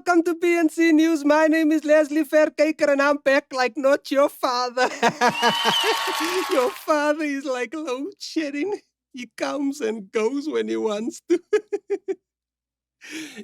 welcome to PNC News. My name is Leslie Faircaker and I'm back like not your father. Your father is like load shedding. He comes and goes when he wants to.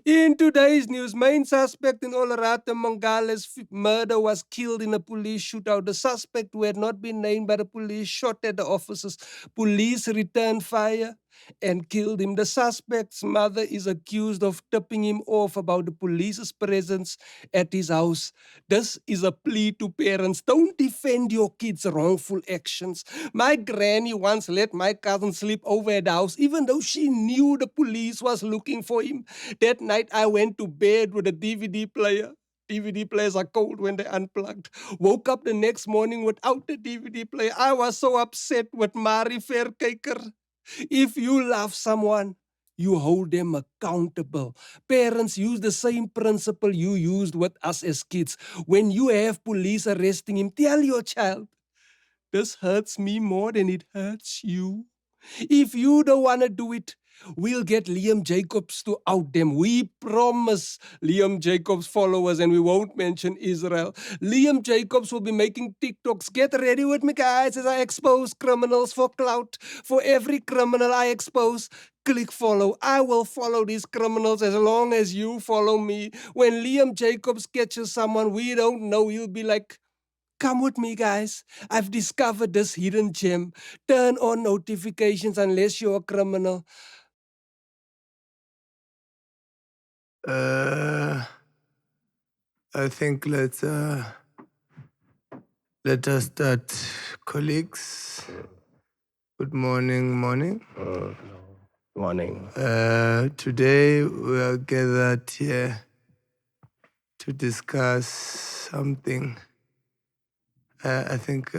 In today's news, main suspect in Olorate Mangale's murder was killed in a police shootout. The suspect, who had not been named by the police, shot at the officers. Police returned fire and killed him. The suspect's mother is accused of tipping him off about the police's presence at his house. This is a plea to parents. Don't defend your kids' wrongful actions. My granny once let my cousin sleep over at the house, even though she knew the police was looking for him. That night, I went to bed with a DVD player. DVD players are cold when they're unplugged. Woke up the next morning without the DVD player. I was so upset with Mari Verkyker. If you love someone, you hold them accountable. Parents, use the same principle you used with us as kids. When you have police arresting him, tell your child, this hurts me more than it hurts you. If you don't want to do it, we'll get Liam Jacobs to out them. We promise Liam Jacobs followers, and we won't mention Israel. Liam Jacobs will be making TikToks. Get ready with me, guys, as I expose criminals for clout. For every criminal I expose, click follow. I will follow these criminals as long as you follow me. When Liam Jacobs catches someone we don't know, he'll be like, come with me, guys. I've discovered this hidden gem. Turn on notifications unless you're a criminal. I think let us start, colleagues. Good morning. Morning. Today we are gathered here to discuss something. I think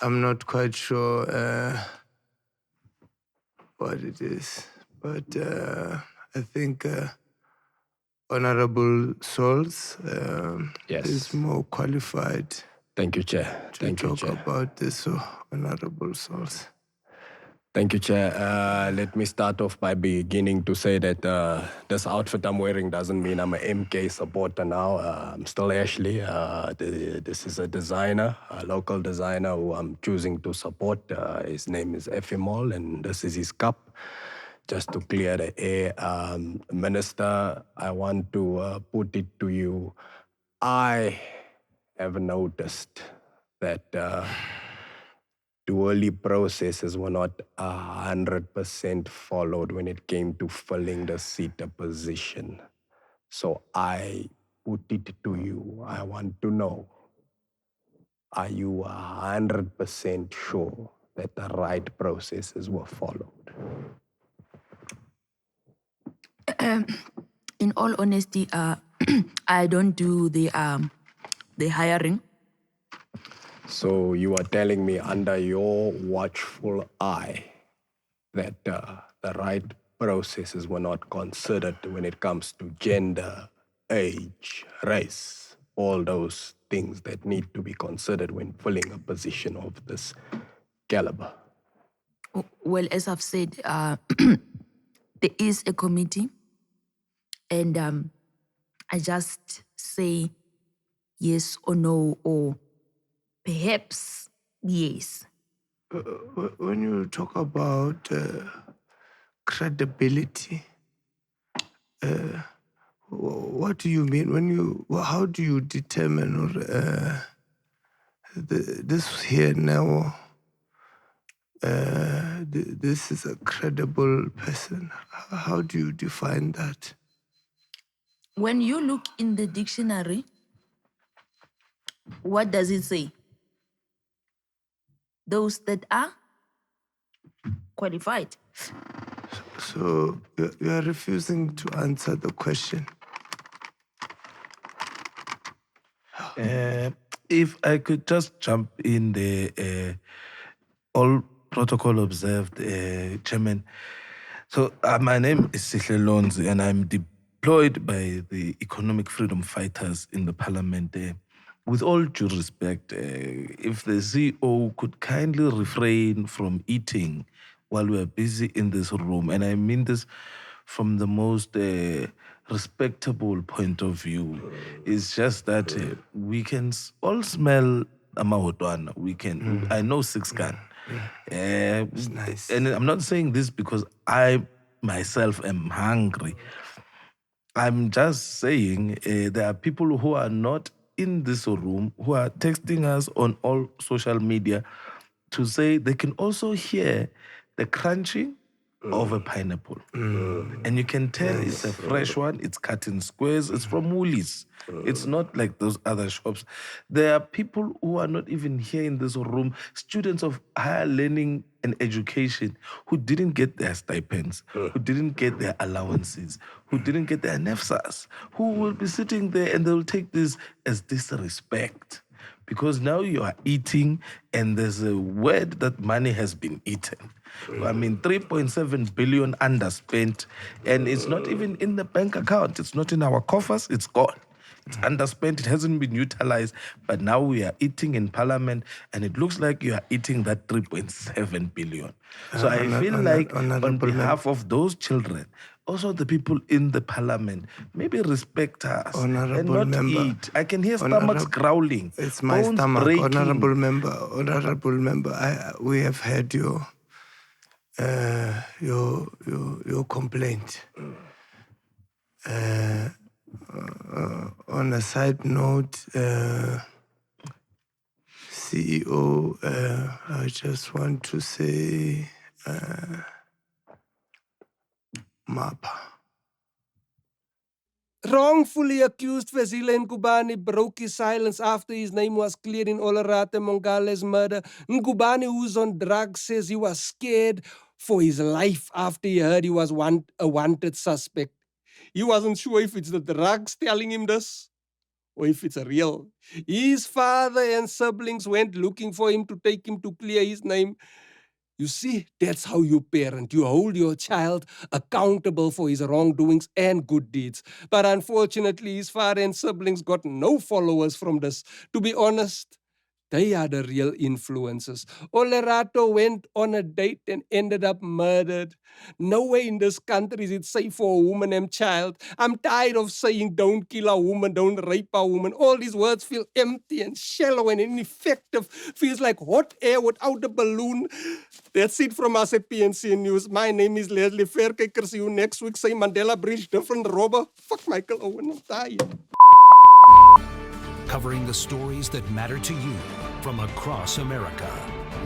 I'm not quite sure what it is, but I think Honorable Souls is more qualified. Thank you, Chair. To talk about this, so Honorable Souls. Thank you, Chair. Let me start off by beginning to say that this outfit I'm wearing doesn't mean I'm an MK supporter now. I'm still Ashley. This is a designer, a local designer who I'm choosing to support. His name is Mpho, and this is his cup. Just to clear the air, Minister, I want to put it to you. I have noticed that early processes were not 100% followed when it came to filling the seater position. So I put it to you. I want to know, are you 100% sure that the right processes were followed? In all honesty, I don't do the hiring. So you are telling me under your watchful eye that the right processes were not considered when it comes to gender, age, race, all those things that need to be considered when filling a position of this caliber. Well, as I've said, there is a committee, and I just say yes or no, or perhaps yes. When you talk about credibility, what do you mean? How do you determine this here now? This is a credible person. How do you define that? When you look in the dictionary, what does it say? Those that are qualified. So you are refusing to answer the question. If I could just jump in there, all protocol observed, Chairman. So my name is Sihle Lonzi, and I'm deployed by the Economic Freedom Fighters in the Parliament. With all due respect, if the CEO could kindly refrain from eating while we are busy in this room, and I mean this from the most respectable point of view. It's just that we can all smell amahotwana. We can. I know six gun. It's nice. And I'm not saying this because I myself am hungry. I'm just saying there are people who are not in this room who are texting us on all social media to say they can also hear the crunching of a pineapple. And you can tell it's a fresh one, it's cut in squares, it's from Woolies. It's not like those other shops. There are people who are not even here in this room, students of higher learning and education who didn't get their stipends, who didn't get their allowances, who didn't get their NEFSAs, who will be sitting there and they'll take this as disrespect. Because now you are eating and there's a word that money has been eaten. I mean, 3.7 billion underspent, and it's not even in the bank account. It's not in our coffers. It's gone. It's underspent. It hasn't been utilized. But now we are eating in parliament, and it looks like you are eating that 3.7 billion. So I feel like on behalf of those children, also the people in the parliament, maybe respect us and not eat. I can hear stomachs growling. It's my bones stomach. breaking. Honorable member, we have heard your complaint. On a side note, CEO, I just want to say, Mapa. Wrongfully accused Fezile Nkubani broke his silence after his name was cleared in Olerate Mongale's murder. Nkubani, who's on drugs, says he was scared for his life after he heard he was a wanted suspect. He wasn't sure if it's the drugs telling him this or if it's real. His father and siblings went looking for him to take him to clear his name. You see, that's how you parent. You hold your child accountable for his wrongdoings and good deeds. But unfortunately, his father and siblings got no followers from this. To be honest, they are the real influences. Olerato went on a date and ended up murdered. Nowhere in this country is it safe for a woman and child. I'm tired of saying don't kill a woman, don't rape a woman. All these words feel empty and shallow and ineffective. Feels like hot air without a balloon. That's it from us at PNC News. My name is Leslie Faircakers. See you next week. Say Mandela Bridge, different robber. Fuck Michael Owen, I'm tired. Covering the stories that matter to you from across America.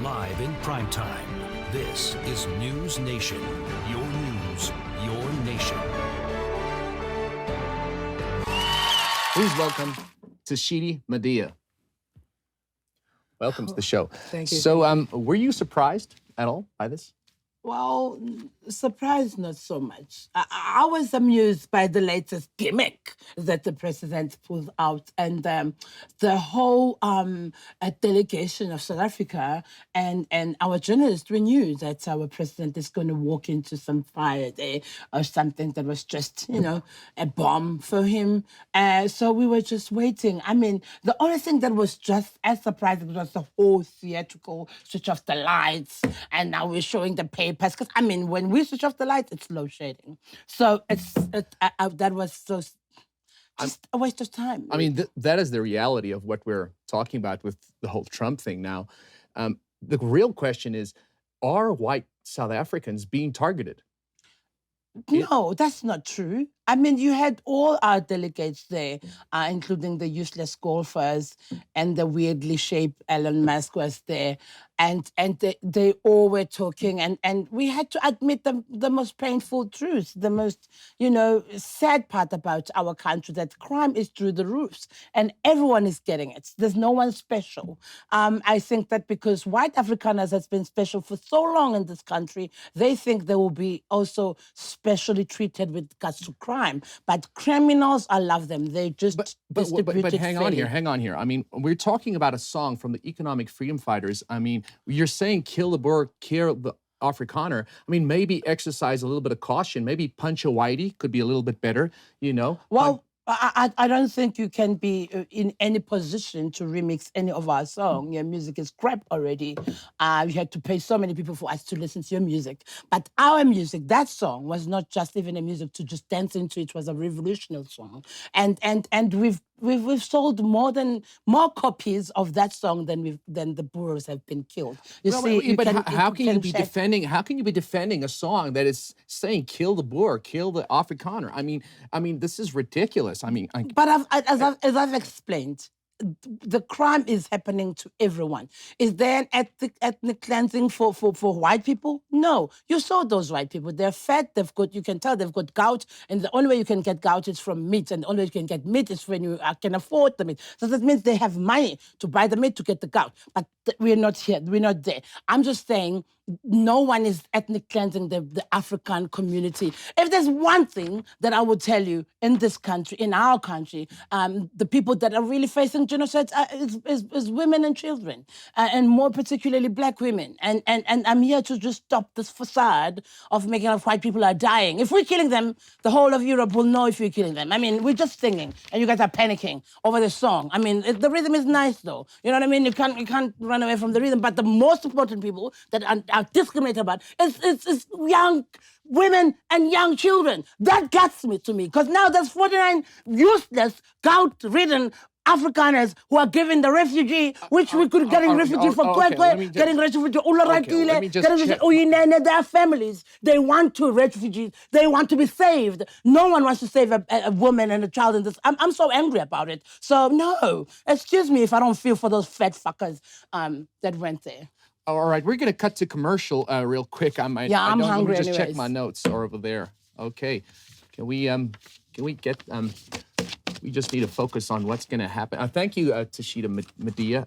Live in primetime. This is News Nation. Your news, your nation. Please welcome Tshidi Madia. Welcome to the show. Thank you. So, were you surprised at all by this? Well, surprised not so much. I was amused by the latest gimmick that the president pulled out, and the whole delegation of South Africa and our journalists. We knew that our president is going to walk into some fire there or something that was just, a bomb for him. So we were just waiting. I mean, the only thing that was just as surprising was the whole theatrical switch off the lights, and now we're showing the papers. Because, I mean, when we switch off the lights, it's load shedding. So that was so just a waste of time. I mean, that is the reality of what we're talking about with the whole Trump thing now. The real question is, are white South Africans being targeted? No, that's not true. I mean, you had all our delegates there, including the useless golfers and the weirdly shaped Elon Musk was there. And they all were talking. And we had to admit the most painful truth, the most, sad part about our country, that crime is through the roofs. And everyone is getting it. There's no one special. I think that because white Afrikaners has been special for so long in this country, they think they will be also specially treated with regards to crime. But criminals, I love them. They just distributed But hang on fairly. here. I mean, we're talking about a song from the Economic Freedom Fighters. I mean, you're saying kill the Boer, kill the Afrikaner. I mean, maybe exercise a little bit of caution. Maybe punch a whitey could be a little bit better, Well, I don't think you can be in any position to remix any of our song. Your music is crap already. You had to pay so many people for us to listen to your music. But our music, that song was not just even a music to just dance into. It was a revolutionary song, and we've sold more copies of that song than the Boers have been killed. How can you be defending a song that is saying kill the Boer, kill the Afrikaner? I mean, this is ridiculous. But as I've explained, the crime is happening to everyone. Is there an ethnic cleansing for white people? No. You saw those white people. They're fat. You can tell they've got gout, and the only way you can get gout is from meat, and the only way you can get meat is when you can afford the meat. So that means they have money to buy the meat to get the gout. But we're not here. We're not there. I'm just saying no one is ethnic cleansing the African community. If there's one thing that I would tell you in this country, in our country, the people that are really facing genocide is women and children, and more particularly black women. And I'm here to just stop this facade of making up white people are dying. If we're killing them, the whole of Europe will know if we're killing them. I mean, we're just singing, and you guys are panicking over the song. I mean, the rhythm is nice, though. You know what I mean? You can't run away from the rhythm. But the most important people that are discriminated about is young women and young children. That gets to me, because now there's 49 useless, gout-ridden Afrikaners who are given the refugee, which we could getting refugee for Kwekwe, getting refugee to Ularakile, getting Uyinene, their families. They want to refugees. They want to be saved. No one wants to save a woman and a child in this. I'm so angry about it. So no, excuse me if I don't feel for those fat fuckers that went there. All right, we're going to cut to commercial real quick. I'm hungry. Let me just check my notes over there. Okay, can we get we just need to focus on what's going to happen. Thank you, Tashita Medea.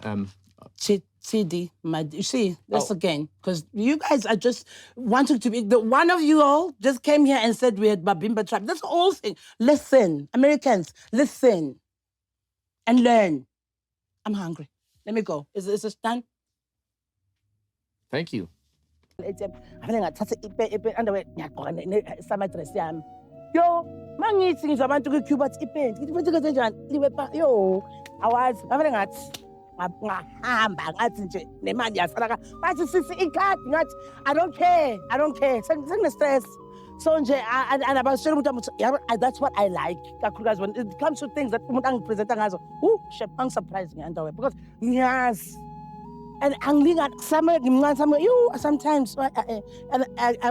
Tsitsi, you see, this again, because you guys are just wanting to be, one of you all just came here and said we had Babimba tribe. That's the whole thing. Listen, Americans, listen and learn. I'm hungry. Let me go. Is this done? Thank you. Yo, mangithi ngizwa abantu ku-Cuba ipendi ngithi kanjani yo awazi ngahamba ngathi nje nemali yasala bathi sisi ikhadi ngathi I don't care sengine-stress so nje andabashela umuntu that's what I like kakhulukazi when it comes to things that umuntu angipresenta ngazo shit angisurprise nge-underwear because ngiyazi. And sometimes and I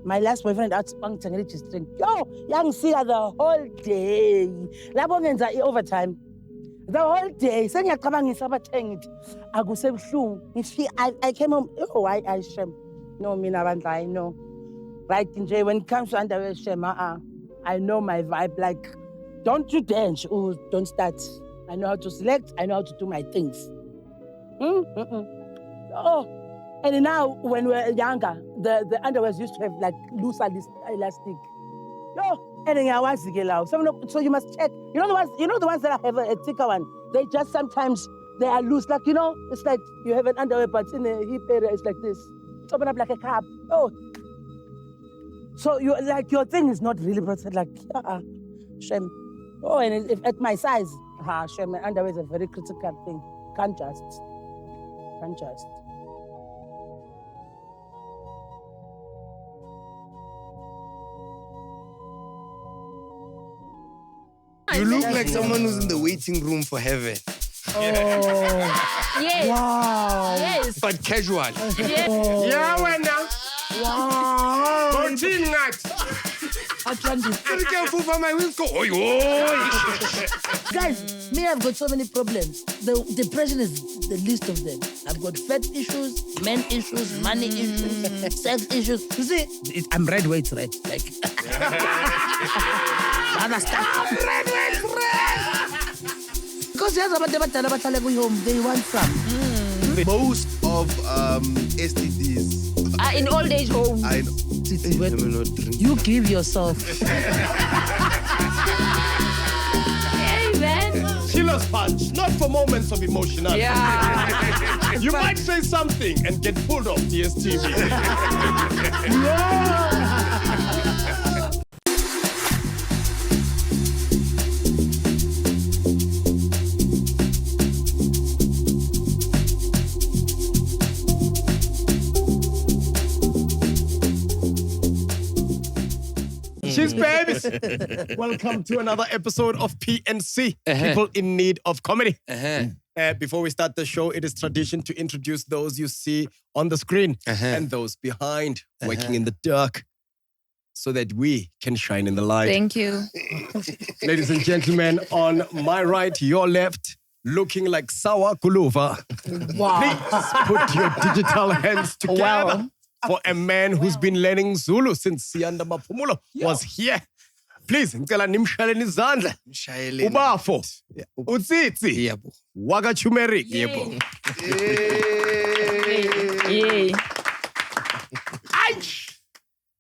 my last boyfriend out bangithengele G-string. Yo, yangisiya the whole day. Labo ngenza overtime. The whole day. Sengiyacabangisa abathengi akusebuhlungu. I came home. Oh, I shame. No, mina abantu I know. Right nje when it comes to underwear shame, I know my vibe. Like, don't you dare. Don't start. I know how to select. I know how to do my things. Oh, and now when we're younger, the underwears used to have like loose elastic. No, and so you must check. You know the ones that have a thicker one. They just sometimes they are loose. Like it's like you have an underwear, but in the hip area it's like this. It's open up like a cup. Oh, so your thing is not really protected. Like shame. Oh, and if at my size, shame. Underwear is a very critical thing. Can't just. You look like someone who's in the waiting room for heaven. Oh. Yes. Wow. Yes. But casual. Yes. Yeah, well now. Wow. Guys, me, I've got so many problems. The depression is the least of them. I've got fat issues, men issues, money issues, sex issues. You see, I'm red weight red. Like, understand? I'm red weight red. Because there's about the home they want some. Most of STDs Are in old age home. I know. You give yourself. Hey, man. Killer's punch, not for moments of emotionality. Yeah. You might say something and get pulled off DSTV. guys. Welcome to another episode of PNC, People in Need of Comedy. Before we start the show, it is tradition to introduce those you see on the screen and those behind, working in the dark, so that we can shine in the light. Thank you. Ladies and gentlemen, on my right, your left, looking like Sawa Kuluva. Wow. Please put your digital hands together for a man who's been learning Zulu since Siyanda Maphumulo was here. Please, ngicela nimshayeleni izandla. Mpho, uTsitsi, waka turmeric.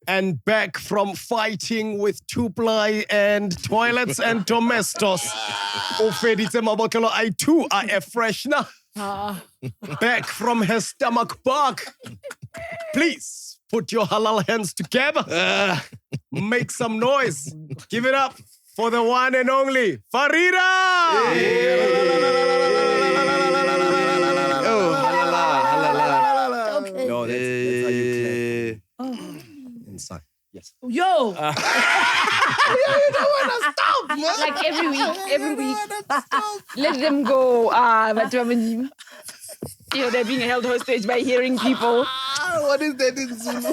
And back from fighting with two-ply and toilets and domestos. Ufeditse mabotlolo I2 are a freshener. Back from her stomach bug. Please put your halal hands together. Make some noise. Give it up for the one and only Farieda. No, that's how you clap. Inside. Yes. Yo! Like every week. Let them go. But they're being held hostage by hearing people. What is that in Zulu?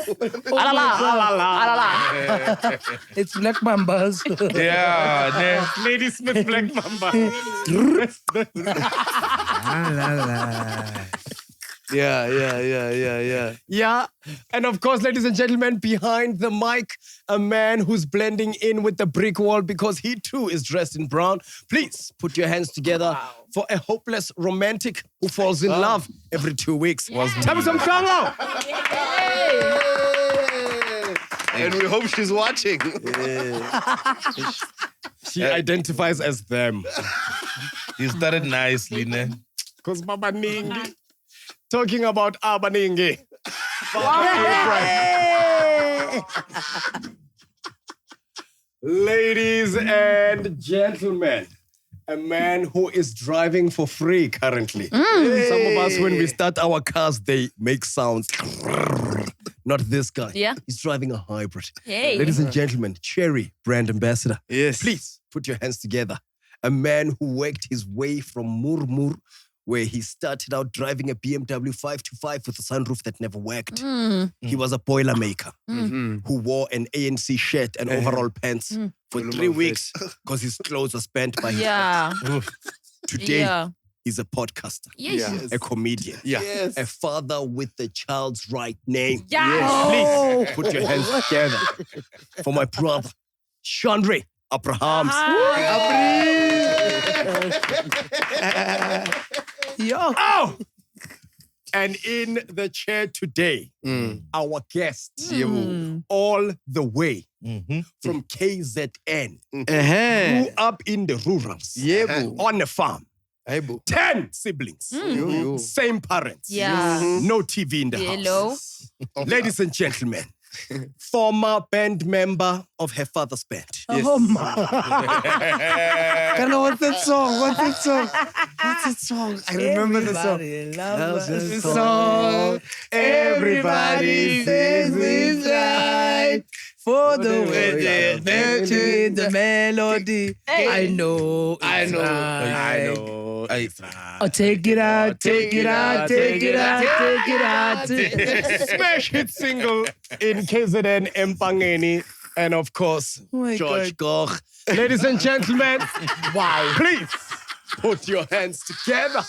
Alala. It's Black Mambas. Yeah, Lady Smith Black Mamba. Yeah. And of course, ladies and gentlemen, behind the mic, a man who's blending in with the brick wall because he too is dressed in brown. Please put your hands together for a hopeless romantic who falls in love every 2 weeks. Thabng Mhlongo. And we hope she's watching. She identifies as them. you started nicely, ne? Because Baba Ningi. Talking about Abaningi. Ladies and gentlemen, a man who is driving for free currently. Some of us, when we start our cars, they make sounds. Not this guy. Yeah. He's driving a hybrid. Hey. Ladies and gentlemen, Cherry, brand ambassador. Yes. Please put your hands together. A man who worked his way from Murmur, where he started out driving a BMW 525 with a sunroof that never worked. He was a boilermaker who wore an ANC shirt and overall pants for 3 weeks because his clothes were spent by his friends. Today, he's a podcaster, a comedian, a father with the child's right name. Please put your hands together for my brother, Chandre Abrahams. Oh! And in the chair today, our guest, all the way from KZN, grew up in the rurals, on a farm. 10 siblings, same parents, no TV in the house. Ladies and gentlemen, former band member of her father's band. Oh my. What's that song? I remember the song. Loves the song. Everybody says it's right. For the way they mention the melody. I know. Oh, take it out. Smash hit single in KZN Mpangeni. And of course, George Koch. Ladies and gentlemen, please put your hands together.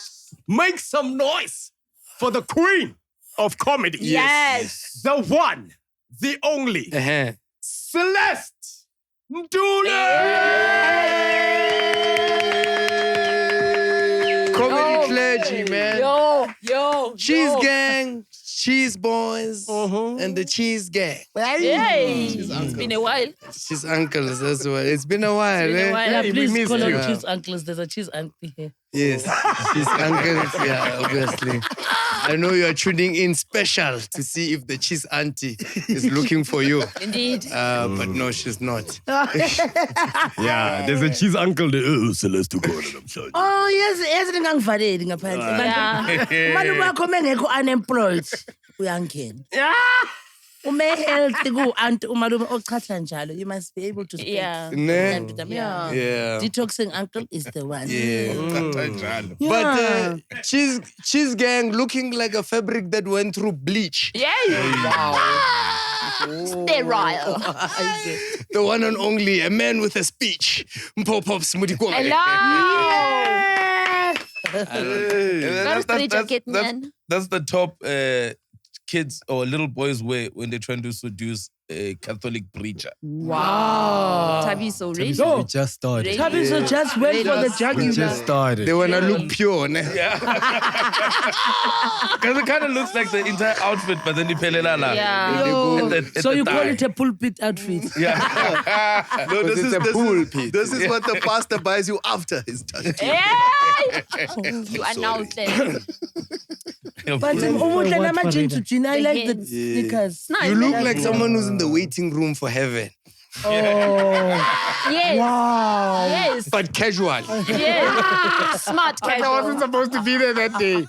Make some noise for the queen of comedy. Yes. The one, the only, Celeste NTULI. Comedy clergy, man. Yo. Cheese gang, cheese boys, and the cheese gang. Yay. It's been a while. Cheese uncles as well. It's been a while, Yeah, we please missed call you. them cheese uncles. There's a cheese auntie here. Yes, cheese uncles, obviously. I know you're tuning in special to see if the cheese auntie is looking for you. Indeed. But no, she's not. Yeah, there's a cheese uncle there. Celeste Mpho. Oh, yes, ngingangivaleli ngaphandle. Abantu bakho mengekho unemployed uyangena. healthy aunt umalume ochatha njalo. You must be able to speak. Yeah. Ne? Yeah. Detoxing uncle is the one. But cheese gang looking like a fabric that went through bleach. Yeah. Wow. Sterile. The one and only, a man with a speech. Mpho Pops Modikoane. That's the top kids or little boys wear when they're trying to seduce a Catholic preacher. Wow. Thabiso, really? We just started. Thabiso just went for the jugular. We just started. They wanna look pure, ne? Yeah. Because it kind of looks like the entire outfit, but then you pay la. Yeah. So you call it a pulpit outfit? Yeah. No, this is pulpit. This is what the pastor buys you after his touch. You announced it. But I like the sneakers. You look like someone who's in the waiting room for heaven. Oh. Yes. Wow. Yes. But casual. Yes. Smart casual. I wasn't supposed to be there that day.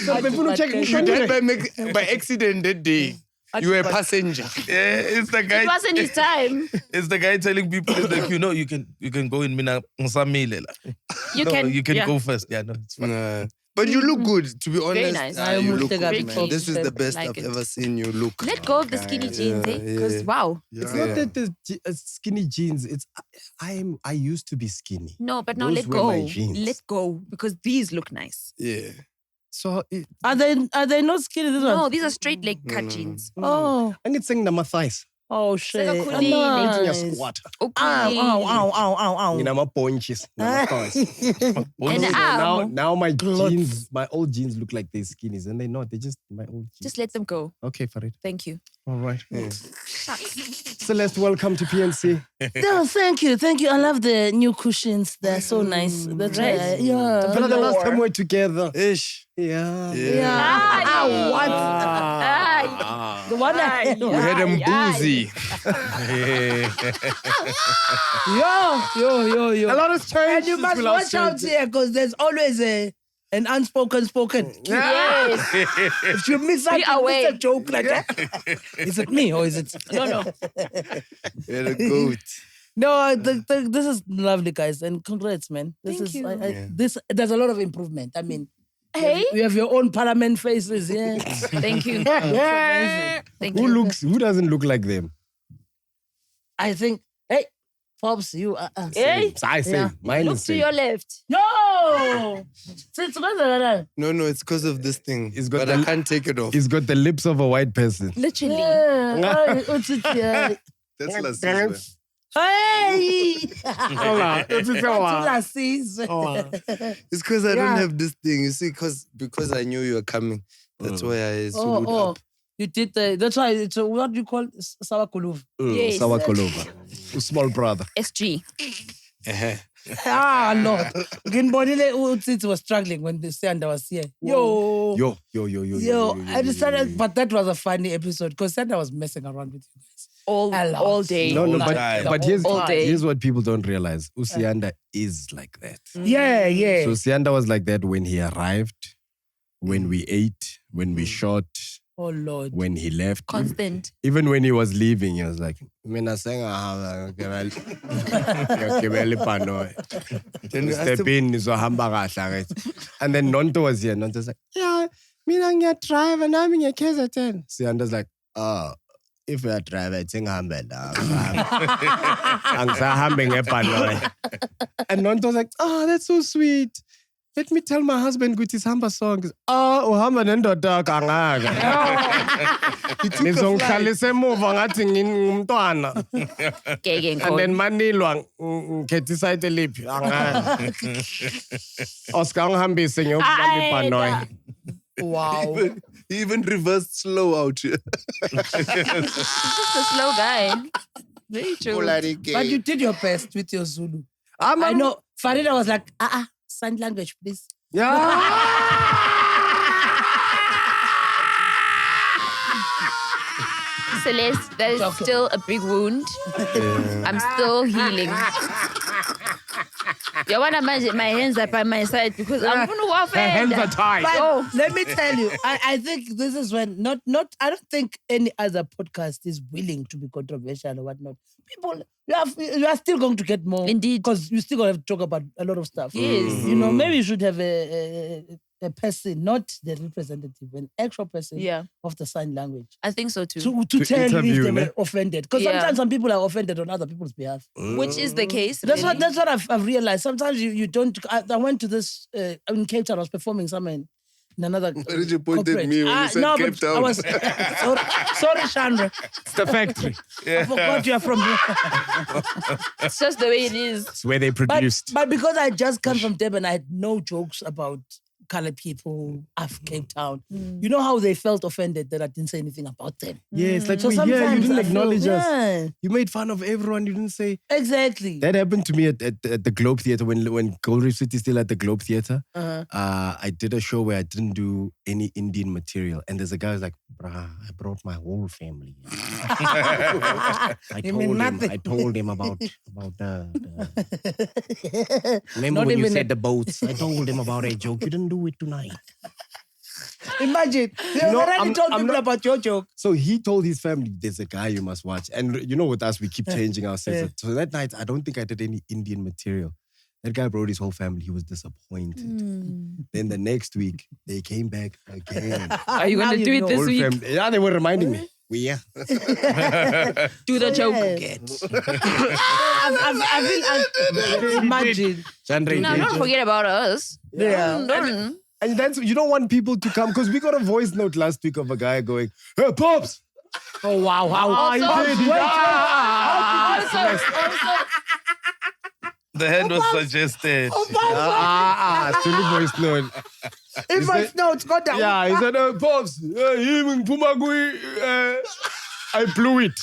You died by accident that day. You were a passenger. Yeah, it's the guy. It wasn't his time. It's the guy telling people, like, you know, you can go in Mina Musamile. You can go first. Yeah, no, it's fine. But you look good, to be honest. Very nice. You look Very good, man. cute. This is the best Like I've it. ever seen you look. Let go of the skinny jeans, eh? Because wow. It's not that the skinny jeans. It's I used to be skinny. No, but now Those let were go. my jeans. Let go because these look nice. Yeah. So Are they not skinny? These No, ones? these are straight leg cut jeans. Oh. and it's saying my thighs. Oh shit. Sekakhulile. Nice. Squatter. Ow, ow. My ponches. My thighs. And Now my jeans, my old jeans look like they're skinnies, and they're not. They're just my old jeans. just let them go. Okay, Farieda. Thank you. All right. Celeste, welcome to PNC. No, thank you. I love the new cushions. They're so nice. That's right. Yeah. But the last time we're together. Ish. Yeah. Yeah. What? The one I We had a boozy. Yo. A lot has changed. And you must watch out here because there's always an unspoken spoken. Yes. If you miss out, Be away. it's a joke like that. Is it me or is it? No. We had a goat. No, this is lovely, guys, and congrats, man. Thank you. There's a lot of improvement. I mean, Hey. you have your own parliament faces, yeah. Thank you. Thank you. Who doesn't look like them? I think, hey, Pops, you Hey. I say Yeah. mine Look is to same. your left. No! No, it's because of this thing. He's got But I can't take it off. He's got the lips of a white person. Literally. Yeah. That's Lassie. Hey! It's because I don't have this thing. You see, because I knew you were coming. That's why I suited up. You did that's why it's what do you call Sawakuluv? Yes. Sawakolova. Small brother. SG. Lord. Tsitsi was struggling when the Sanda was here. Yo. I decided, but that was a funny episode because Sanda was messing around with you guys. All day. No, but here's All day. what people don't realize. Usianda is like that. Yeah. So Sianda was like that when he arrived, when we ate, when we shot, Oh Lord. when he left. Constant. Even when he was leaving, he was like, step in, and then Nonto was here. Nonto's like, yeah, mina ngiyadrive and I'm in KZN. Sianda's like, if you are driver, it's in Hambe. And Nonto's like, that's so sweet. Let me tell my husband Guti's Hamba song. Uhamba nendoda kangaka. Nizongihlalisa emuva ngathi ngumntwana. And then manilwa ngikhethisa iteliphi angaka. Oscar ngihambise ngiyokubamba ibhanoyi. Wow. He even reversed slow out here. Just a slow guy. Very true. But you did your best with your Zulu. I know Farieda was like, sign language, please. Celeste, that is still a big wound. I'm still healing. You want to imagine my hands are by my side because I'm going to offend. Hands are tied. But let me tell you, I think this is when I don't think any other podcast is willing to be controversial or whatnot. People, you are still going to get more. Indeed. Because you still going to have to talk about a lot of stuff. Yes. You know, maybe you should have a person, not the representative, an actual person of the sign language. I think so too. To tell if they were offended. Because sometimes some people are offended on other people's behalf. Which is the case. That's what I've realized. Sometimes you don't. I went to this in Cape Town. I was performing somewhere in another. Why did you point at me when you said no, Cape Town? I was sorry, Chandra. It's the factory. I forgot you are from here. It's just the way it is. It's where they produced. But because I just come from Durban, I had no jokes about colored people of Cape Town. You know how they felt offended that I didn't say anything about them. Yes, like So you didn't I acknowledge feel, us. You made fun of everyone. You didn't say. Exactly. That happened to me at the Globe Theatre when Gold Reef City still at the Globe Theatre. I did a show where I didn't do any Indian material, and there's a guy who's like, "Bruh, I brought my whole family." I told him about the remember when you said the boats? I told him about a joke. You didn't do it tonight. Imagine, they already told people about your joke. So he told his family, there's a guy you must watch. And you know with us, we keep changing ourselves. So that night, I don't think I did any Indian material. That guy brought his whole family. He was disappointed. Then the next week, they came back again. Are you going to do it this week? Family. Yeah, they were reminding me. Do the joke again. Imagine. No, don't forget about us. Yeah. And that's, you don't want people to come, because we got a voice note last week of a guy going, "Hey, Pops!" Oh, wow. The hand was suggested. Still voice note. In voice notes, go down. Yeah, he said, "Pops, I blew it.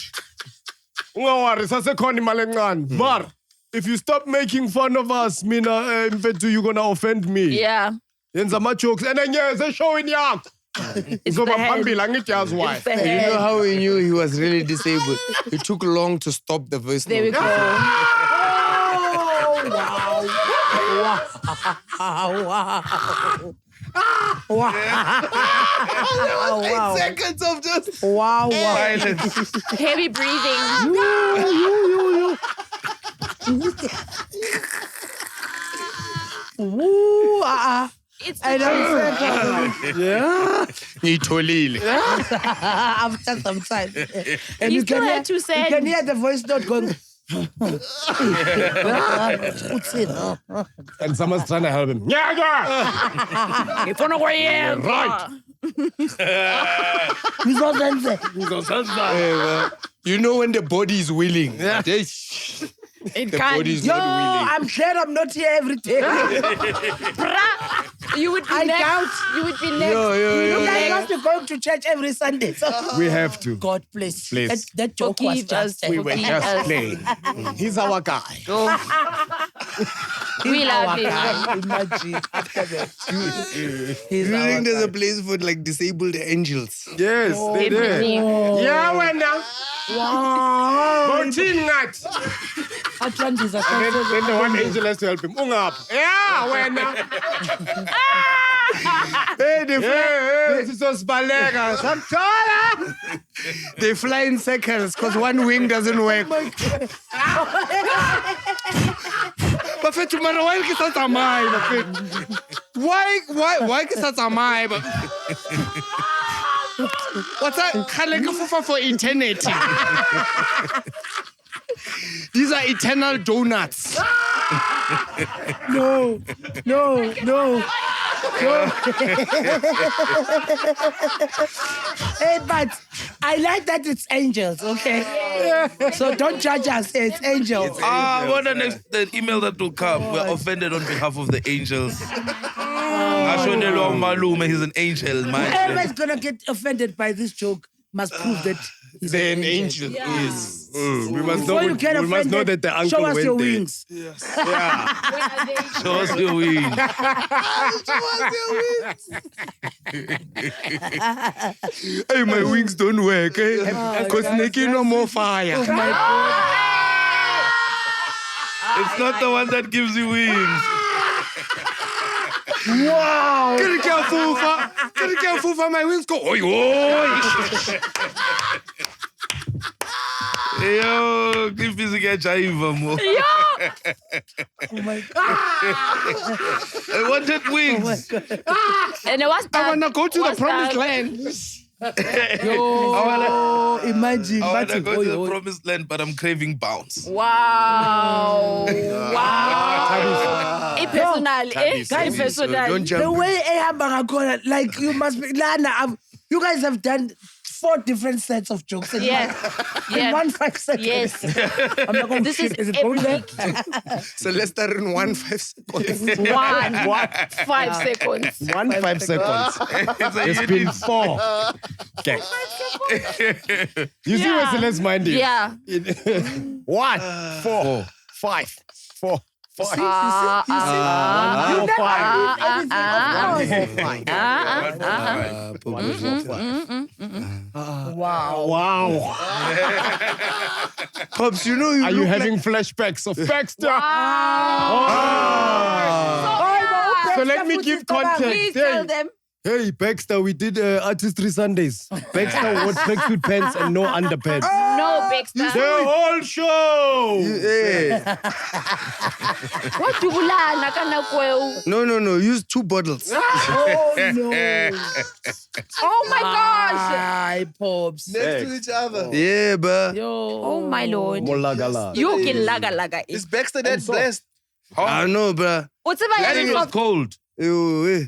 But if you stop making fun of us, Mina, Mphuthi, you're gonna offend me." Yeah. Then some jokes, and then there's a show in York. It's the head. You know how we knew he was really disabled? It took long to stop the voice There we note. go. Wow. 8 seconds of just Silence. Heavy breathing. It's the After some time. And You still had to say. You can hear the voice note going. And someone's trying to help him. It's on the way. Right. You know when the body is willing. It The can't. body is Yo, not willing. I'm glad I'm not here every day. You would be I next. doubt. You would be next. You guys must be going to church every Sunday. So. We have to. God bless. Please. That joke was Forgive us. just... We were Forgive just us. playing. He's our guy. We love him. Imagine after that. He's You our think there's guy. a place for like disabled angels? Yes, they did. Definitely. Yeah, when now. Wow. Atlantis are Then the one angel has to help him. Ungap. Yeah, when now. Hey, this is so spalega. They fly in circles because one wing doesn't work. Bafethu mara why ke sa tsamaye bafethu? Why ke sa tsamaye ba? What's that? Khale ke fofa for eternity. These are eternal donuts. No. Hey, but I like that it's angels, okay? So don't judge us, it's angels. What the email that will come? We're offended on behalf of the angels. Ashonelwa umalume, he's an angel, man. Whoever's gonna get offended by this joke must prove that he's They're an angel. Yes. We must Before you get we must know offended, that the uncle show us went your there. wings. Show us your wings. Hey, my wings don't work, eh? Because Nikki no more fire. It's not the one that gives you wings. Wow! Get a fufa, my wings go. Oi, oi! Yo, keep busy get jaiva more. Oh my God. I wanted wings. And it was I wanna go to the promised land. Yo, imagine. I wanna go to the promised land, but I'm craving bounce. Wow. Wow. Personal. Don't jump. The way Ehamba Gakona, like you must be, Lana, you guys have done 4 different sets of jokes. In Yes. in 1 5 seconds. Yes. I'm not going This to is it every going week. Celeste in 1 5 seconds. 5 seconds. 1 5 seconds. It's been 4. Okay. You see where Celeste's mind is? Yeah. 1 4 5 4 5. You never Wow. Pops, you know you Are you look having flashbacks of Baxter? So let me give context. Please tell them. Hey, Baxter, we did Artistry Sundays. Baxter wore tracksuit pants and no underpants. No, Baxter. The whole show! What do you learn? No. Use 2 bottles. Oh, no. Oh my gosh. Hi, Pops. Next to each other. Yeah, but Oh my lord. Molagala. You can laga. Is Baxter that blessed? I know, bruh. What's about It young was soft? cold.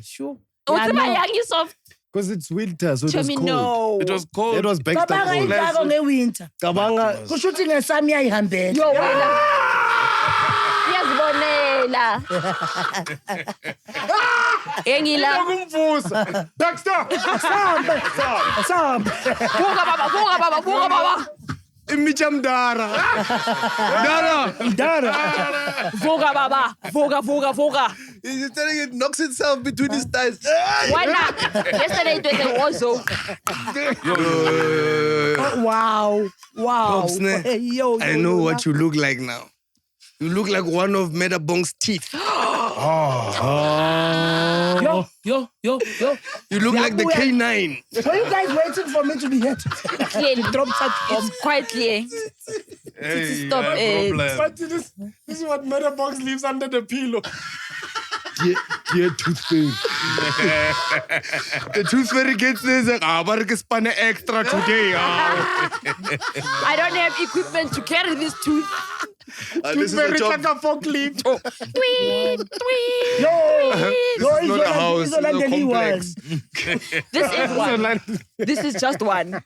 Sure. What's about young soft? Because it's winter, so it was cold. No. It was cold. It was Baxter Kabanga cold. ifako ngewinter. Kabanga. Kushuthi ngesami ayihambela. Yo, wena. Iyazibonela. Engila. Kumvusa. Baxter! Sambe. Vuka baba. Imicha mdara. Dara. Vuka baba. Vuka. He's telling it knocks itself between his thighs. Why not? Yesterday it was a war zone. Wow. Pops, ne? Hey, yo, I know what you look like now. You look like one of Metabong's teeth. Yo. You look like the K9. Were you guys waiting for me to be here? Clearly. Drop such bombs. It's quite clear. Hey, Stop it. But This is what Metabox leaves under the pillow. Dear tooth fairy. The tooth fairy gets this like, but I span extra today. I don't have equipment to carry this tooth. This is a job. forklift. Tweet. This is not a house, it's a complex. This is one. This is just one.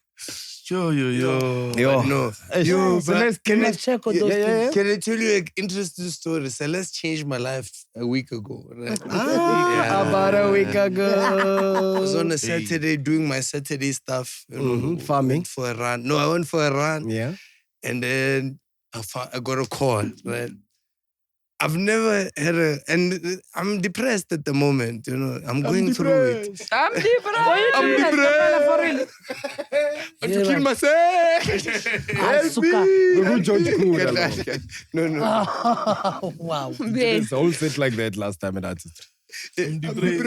Yo. No. Celeste, Can I check on those things? Can I tell you an interesting story? Celeste changed my life a week ago. Right? About a week ago. I was on a Saturday doing my Saturday stuff. Farming. Went for a run. No, I went for a run. Yeah. And then I got a call, right? I've never had and I'm depressed at the moment, you know. I'm going through it. I'm depressed. I'm depressed. I have to kill myself. Help me. No. Oh, wow. It's all set like that last time at Artist. I'm depressed.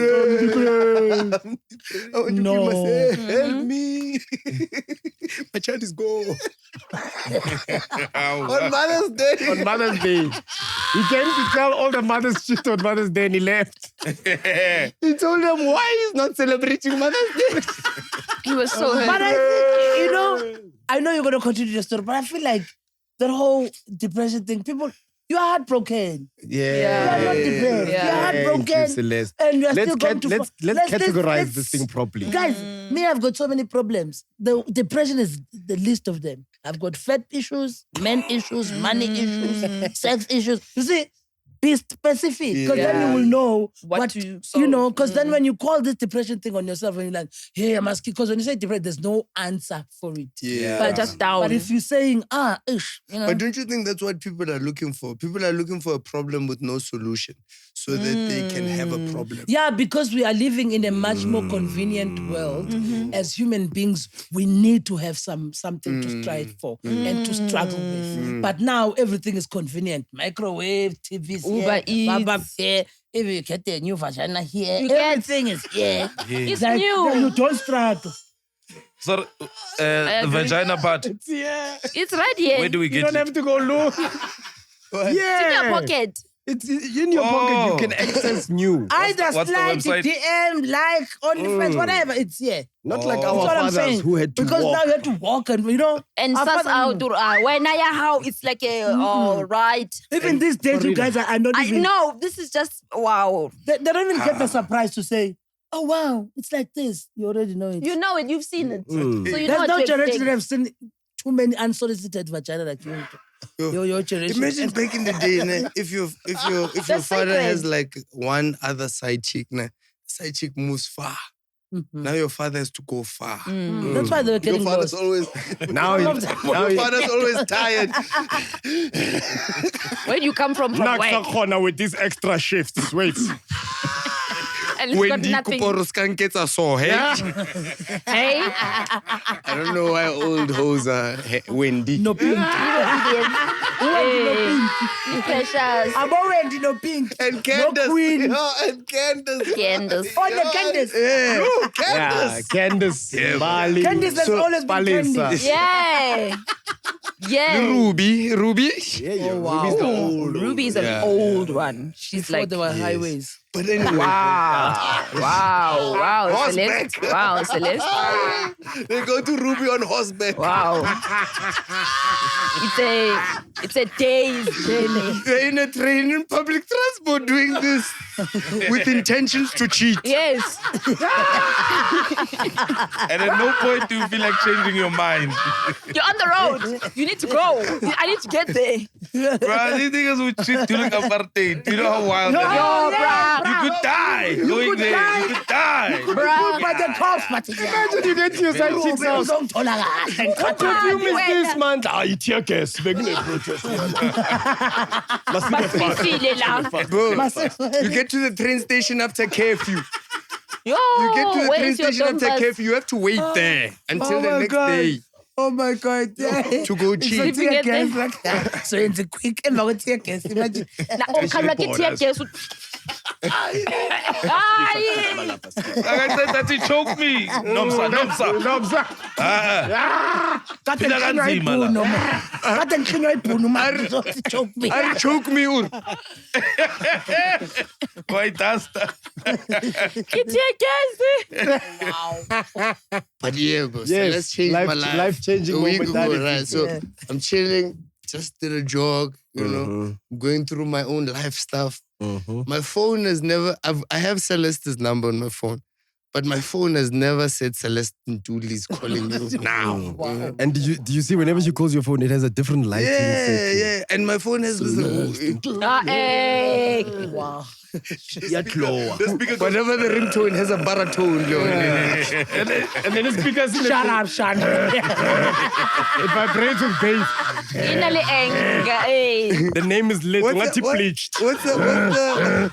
I want to kill myself. Help me. My child is gone. On Mother's Day. On Mother's Day. He came to tell all the mothers shit on Mother's Day and he left. He told them why he's not celebrating Mother's Day. He was so hurt. But I think, I know you're going to continue the story, but I feel like that whole depression thing, you are heartbroken. Yeah. You are not depressed. Yeah. You are heartbroken. Celeste. And you are still going to... Let's categorize this thing properly. Guys, me, I've got so many problems. The depression is the least of them. I've got fat issues, men issues, money issues, sex issues. You see, be specific, because then you will know what to because then when you call this depression thing on yourself and you're like, hey, I must, because when you say depression, there's no answer for it. Yeah. But just down. But if you're saying, But don't you think that's what people are looking for? People are looking for a problem with no solution so that they can have a problem. problem. Yeah, because we are living in a much more convenient world. As human beings, we need to have something to strive for and to struggle with. But now everything is convenient. Microwave, TVs Uber here, Baba Eats. here. If you get a new vagina here, You get- everything is here. It's Like, new. You don't struggle. So, the agree. vagina part. It's right here. Where do we You get don't it? have to go look. It's in your pocket. It's in your pocket. You can access new. Either what's the slide, website? DM, like, OnlyFans, whatever. It's here. Not like That's our what I'm fathers saying. who had to because walk. now you have to walk and, And our starts father- out when how it's like a all right. Even these days, you guys are not I even... know this is just wow. They don't even get the surprise to say, oh, wow, it's like this. You already know it. You know it. You've seen it. So you There's know no what to generation that expect. have seen too many unsolicited vagina like you. Your generation. Imagine back in the day, ne, if your father has sacred. like one other side chick, ne, side chick moves far. Now your father has to go far. That's why they were Your getting father's lost. always Now your father's always tired. When you come from work Corner with these extra shifts. Wait. and it's When got the nothing. kuporoskan gets a sore, hey? Hey, I don't know why old hoes are Wendy. No pink. hey, you precious. I'm already no pink. And Candace. No queen. Yeah, and Candace. Candace. Oh, the Candace. Yeah. Yeah, Candace. Candace. Yeah, Bali. Candace has always been Palisa. Candace. Yeah. Yeah. Ruby. Yeah, Ruby's the old. Ruby is an old one. She's Before like, there were highways. But anyway. wow, Horseback. Celeste. Wow, Celeste. They go to Ruby on horseback. Wow. It's a day's journey. They're in a train in public transport doing this with intentions to cheat. Yes. And at no point do you feel like changing your mind. You're on the road. You need to go. I need to get there. Bro, these niggas would treat during apartheid. You know how wild Yo, that is? bruh. You could die going there. You could die. Bruh. But the cops, but Imagine you get to your side chicks house. What perfume is this, man? Ah, tear gas. Masifile la. Bro, you get to the train station after curfew. Yo, You get to the train where's your station after Donbass? curfew. You have to wait there until the next day Oh my God. to go cheat. Did you get there? So it's a quick and now it's a gas. Imagine. Na okhalwa ke tear gas. Ay. Like I said, that he choked me. Nomsa. Kade Phila ngikhanywa kanzima la. ibhunu, man. Kade ngikhanywa ibhunu, man. Uzothi choke me. I'll choke me. Quite duster. Ke tear gas. But yeah, bro. So Yes, let's change my life. life-changing A week ago, mentality. right? So I'm chilling, just did a jog, you know, going through my own life stuff. My phone has never, I have Celeste's number on my phone, but my phone has never said Celeste NTULI is calling you now. And do you see whenever she calls your phone, it has a different lighting setting. Yeah. And my phone has this. Hey. Wow. Whatever the ringtone has a baritone. And then the speakers in the Shut up, Shana. It vibrates with bass. Inale anger. Hey. The name is lit. What's What the- bleached. What's the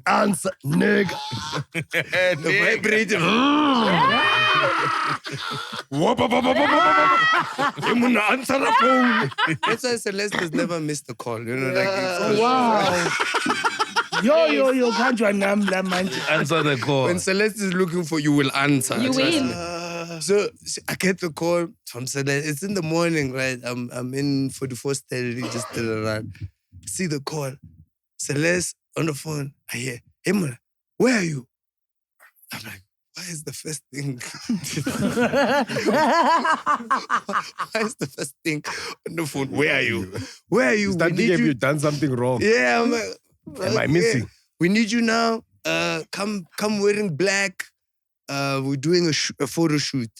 Answer, nigga. the vibrator? Answer the phone. That's why Celeste has never missed a call. You know, like it's, Wow. Yo, can't you namla manje? Answer the call. when Celeste is looking for you, will answer. You Trust will. me. So I get the call from Celeste. It's in the morning, right? I'm in 44 Steady, just did a run. See the call. Celeste on the phone. I hear, hey man, where are you? I'm like, why is the first thing? Why is the first thing on the phone? Where are you? Where are you? Start We thinking need have you. you done something wrong. Yeah, I'm like, Am I missing? We need you now. Come wearing black. We're doing a photo shoot.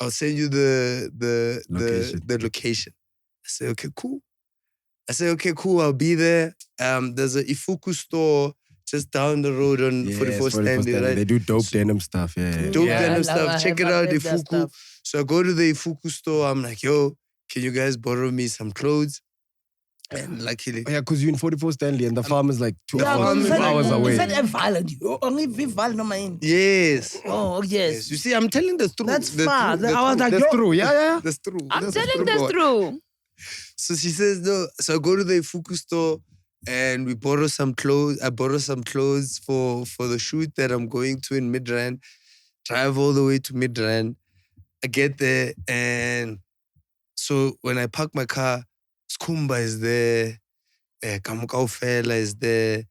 I'll send you the location. I say, okay, cool. I'll be there. There's a Ifuku store just down the road on 44 Standing, right? They do dope denim stuff, yeah. Dope Yeah, denim I stuff. Check it have out, heard that Ifuku. stuff. So I go to the Ifuku store. I'm like, yo, can you guys borrow me some clothes? And luckily, Yeah, because you're in 44 Stanley and the farm is like 2 Yeah, hours, 2 hours away. You said violent. Only violent, no mind. yes. Oh, yes. You see, I'm telling the truth. That's the far. truth, the I was truth. like, That's true. Yeah. That's true. I'm That's telling true. this through. So she says no. So I go to the Ifuku store and we borrow some clothes. I borrow some clothes for the shoot that I'm going to in Midrand. Drive all the way to Midrand. I get there and so when I park my car, Skumba is there, Kamukau Fela is there,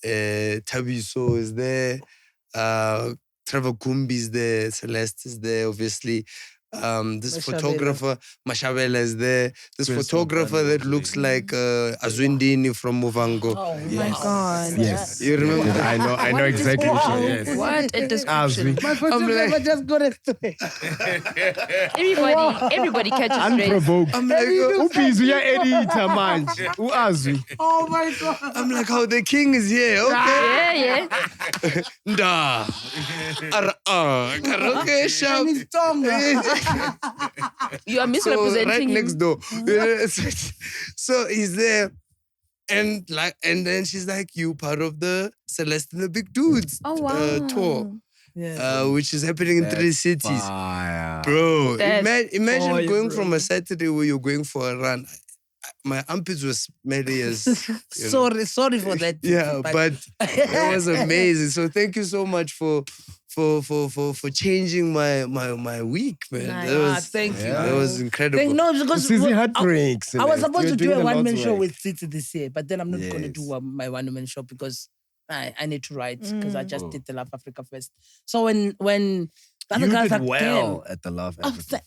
Tabiso is there, Trevor Kumbi is there, Celeste is there, obviously. This Mashabela. photographer, Mashabela is there. This photographer that looks like Azwindini from Movango. Oh, My God. Yes. You remember? I know exactly what she is. What a description. My photographer just got it straight. Everybody catches straight. Unprovoked. I'm like, Ubhizi editor manje. Uazwi. Oh my God. I'm like, how the king is here, okay? Yeah. Nda. Karaoke shop. And his tongue. You are So misrepresenting right him. next door. So he's there. And then she's like, you part of the Celeste and the Big Dudes Oh, wow. tour. Yeah. Which is happening in 3 cities. Fire. Bro, That's imagine fire, going bro. from a Saturday where you're going for a run. My armpits were smelly as... you know. Sorry for that. Yeah, but it was amazing. So thank you so much for changing my week, man. Nice. Thank you. That was incredible. No, because Sissy heartbreaks. I was supposed to do a one-man show with. with Tsitsi this year, but then I'm not going to do Yes. my one-man show because I need to write because I just did the Love Africa Fest. So when the other You guys did are well at the Love Oh, Africa.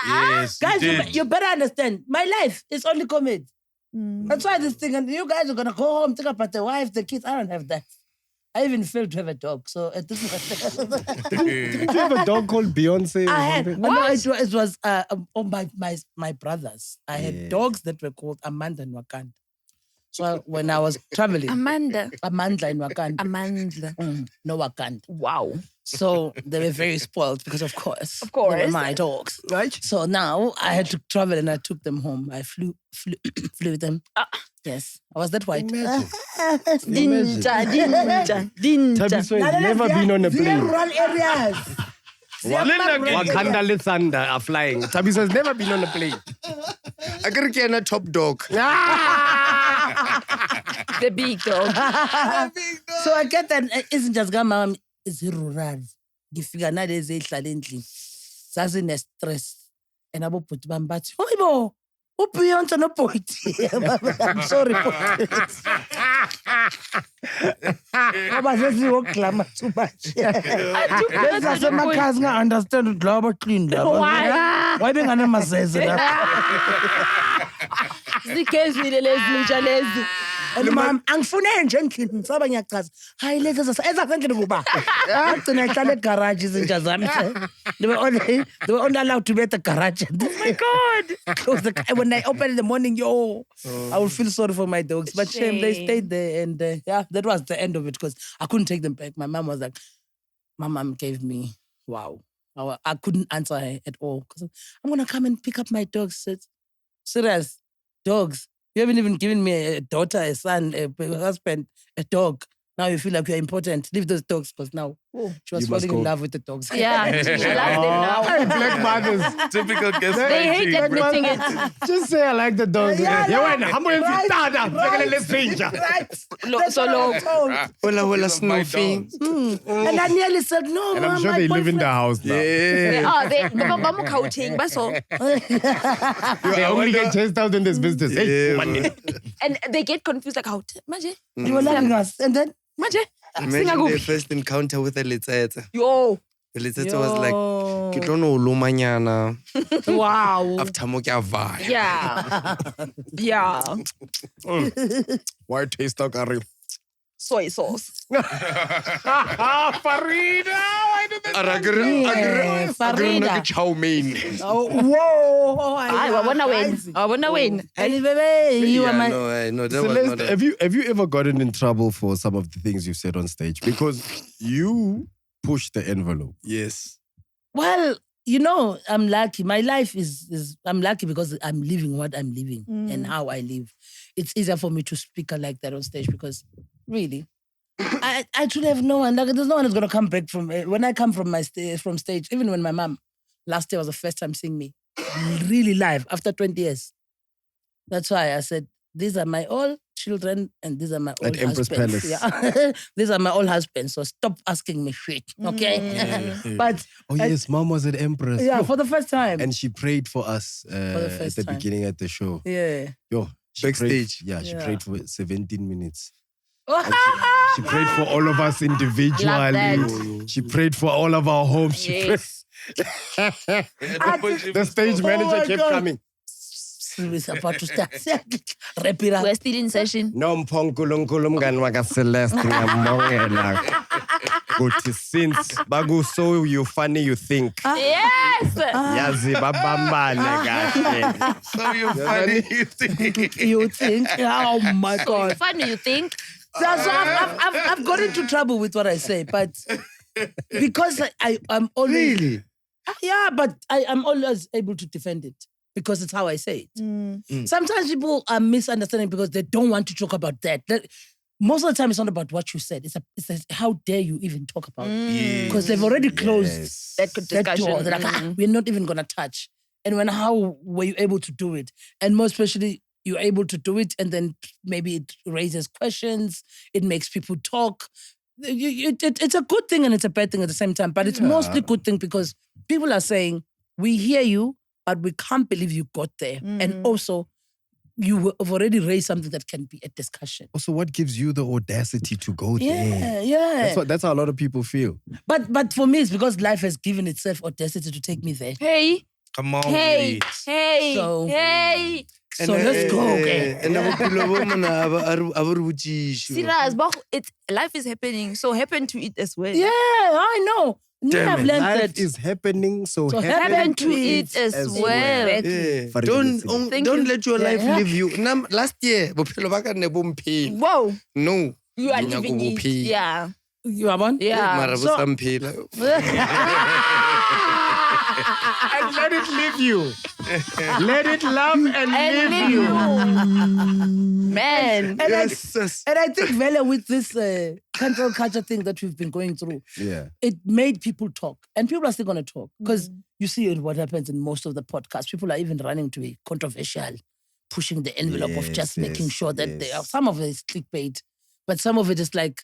Yes, guys, you better understand. My life is only comedy. That's why this thing, and you guys are gonna go home, think about the wife, the kids. I don't have that. I even failed to have a dog. So at this point, Did you have a dog called Beyonce? I or had something? no, it was my brothers. I had dogs that were called Amanda and Wakanda. So when I was traveling, Amanda. Amanda and Wakanda. Amanda. No Wakanda. Wow. So they were very spoiled because of course. Of course. They were my dogs. Right? So now I had to travel and I took them home. I flew with them. Yes. I was that white. Dinja. Tabiso has never been on a plane. Rural areas. Wakanda Thunder are flying. Tabiso has never been on a plane. I gotta get a top dog. The big dog. So I get that isn't just mama is rural. Ngifika nalezi ehlala endlini. Sasine stress. And abo bhuti bami bathi, "Hoyibo, uBeyonce no Boyd." I'm sorry for this. Aba sesiyoglamour too much. Let's say my cars nga understand ukuthi labo clean labo. Why benganemazeze lapha? Zikezwile lezinja lezi. And mom, angifune nje endlini ngisaba ngiyachaza. Hayi lezi ezasendlini kuba. Ngagcina ihlala egarage izinja zami. They were only allowed to be at the garage. Oh my God. When I open in the morning, I would feel sorry for my dogs. But shame, they stayed there. And that was the end of it because I couldn't take them back. My mom was like, my mom gave me, wow. I couldn't answer her at all. Because I'm going to come and pick up my dogs. Serious. Dogs. You haven't even given me a daughter, a son, a husband, a dog. Now you feel like you're important. Leave those dogs because now she was falling in love with the dogs. Yeah, she loves them now. Black mothers. Typical guest. They hate admitting it. Just say I like the dog. Yeah, Lo- so low. Hola, Snoopy. And I nearly said, no, And I'm Mom, sure my they live in boyfriend- the house now. Yeah. They coaching, but so. They only get chased out in this business. Hey, Yeah, money. And they get confused like, how? Maje? You were loving us. And then, Maje? Imagine their first encounter with a Letseta. Yo. The Letseta was like, "Ke tlo no lumanyana wow. after mo ke a vaya." Yeah. Yeah. Why taste dog are you? Soy sauce. Farieda! Why did they Farieda. chow mein. Oh, whoa. I wanna win. And baby, you are my... No, that was Celeste, not have you ever gotten in trouble for some of the things you've said on stage? Because you pushed the envelope. Yes. Well, you know, I'm lucky. My life is I'm lucky because I'm living what I'm living and how I live. It's easier for me to speak like that on stage because really, I truly have no one. Like, there's no one who's gonna come back from when I come from from stage. Even when my mom last year was the first time seeing me really live after 20 years. That's why I said these are my all children and these are my all Empress husbands. Palace. Yeah. These are my all husbands. So stop asking me shit, okay? But yes, Mom was at Empress. yeah, for the first time. And she prayed for us at the beginning of the show. Yeah. She backstage. She prayed for 17 minutes. Oh, She prayed for all of us individually. She prayed for all of our homes. She prayed. The stage manager kept coming. We're about to start. Wrap it up. We're still in session. No Mpho mngani waka CELESTE ngiyambongela. But since bagu so you funny you think. Yes. Yazi babambane kahle. So you funny, you think. You think? Oh my God. Funny, you think? So I've got into trouble with what I say, but because I'm always... Really? Yeah, but I'm always able to defend it because it's how I say it. Sometimes people are misunderstanding because they don't want to talk about that. Most of the time, it's not about what you said. It's how dare you even talk about it? Because they've already closed that door. They're like, we're not even going to touch. And how were you able to do it? And more especially, you're able to do it and then maybe it raises questions. It makes people talk. It's a good thing and it's a bad thing at the same time. But it's mostly good thing because people are saying, we hear you, but we can't believe you got there. And also, you have already raised something that can be a discussion. Also, what gives you the audacity to go there? Yeah. That's how a lot of people feel. But for me, it's because life has given itself audacity to take me there. Hey. Come on, Hey. please. Hey. So- Hey. So let's go. Okay. And Serious, but life is happening, so happen to it as well. Yeah, I know. I've learned Life that. is happening, so happen to it as well. Yeah. Thank Don't you. let your life leave you. Last year, bophelo ba ka ne bo mphela. Whoa. No. You are Ke nyaka living ho it. bophela. Yeah. You are one? Yeah. Mara bo sa mphela. And let it leave you. Let it love and leave you. Man. And I think, Vele, with this cancel culture thing that we've been going through, it made people talk. And people are still going to talk. Because you see what happens in most of the podcasts. People are even running to be controversial, pushing the envelope of just making sure that they are. Some of it is clickbait. But some of it is like,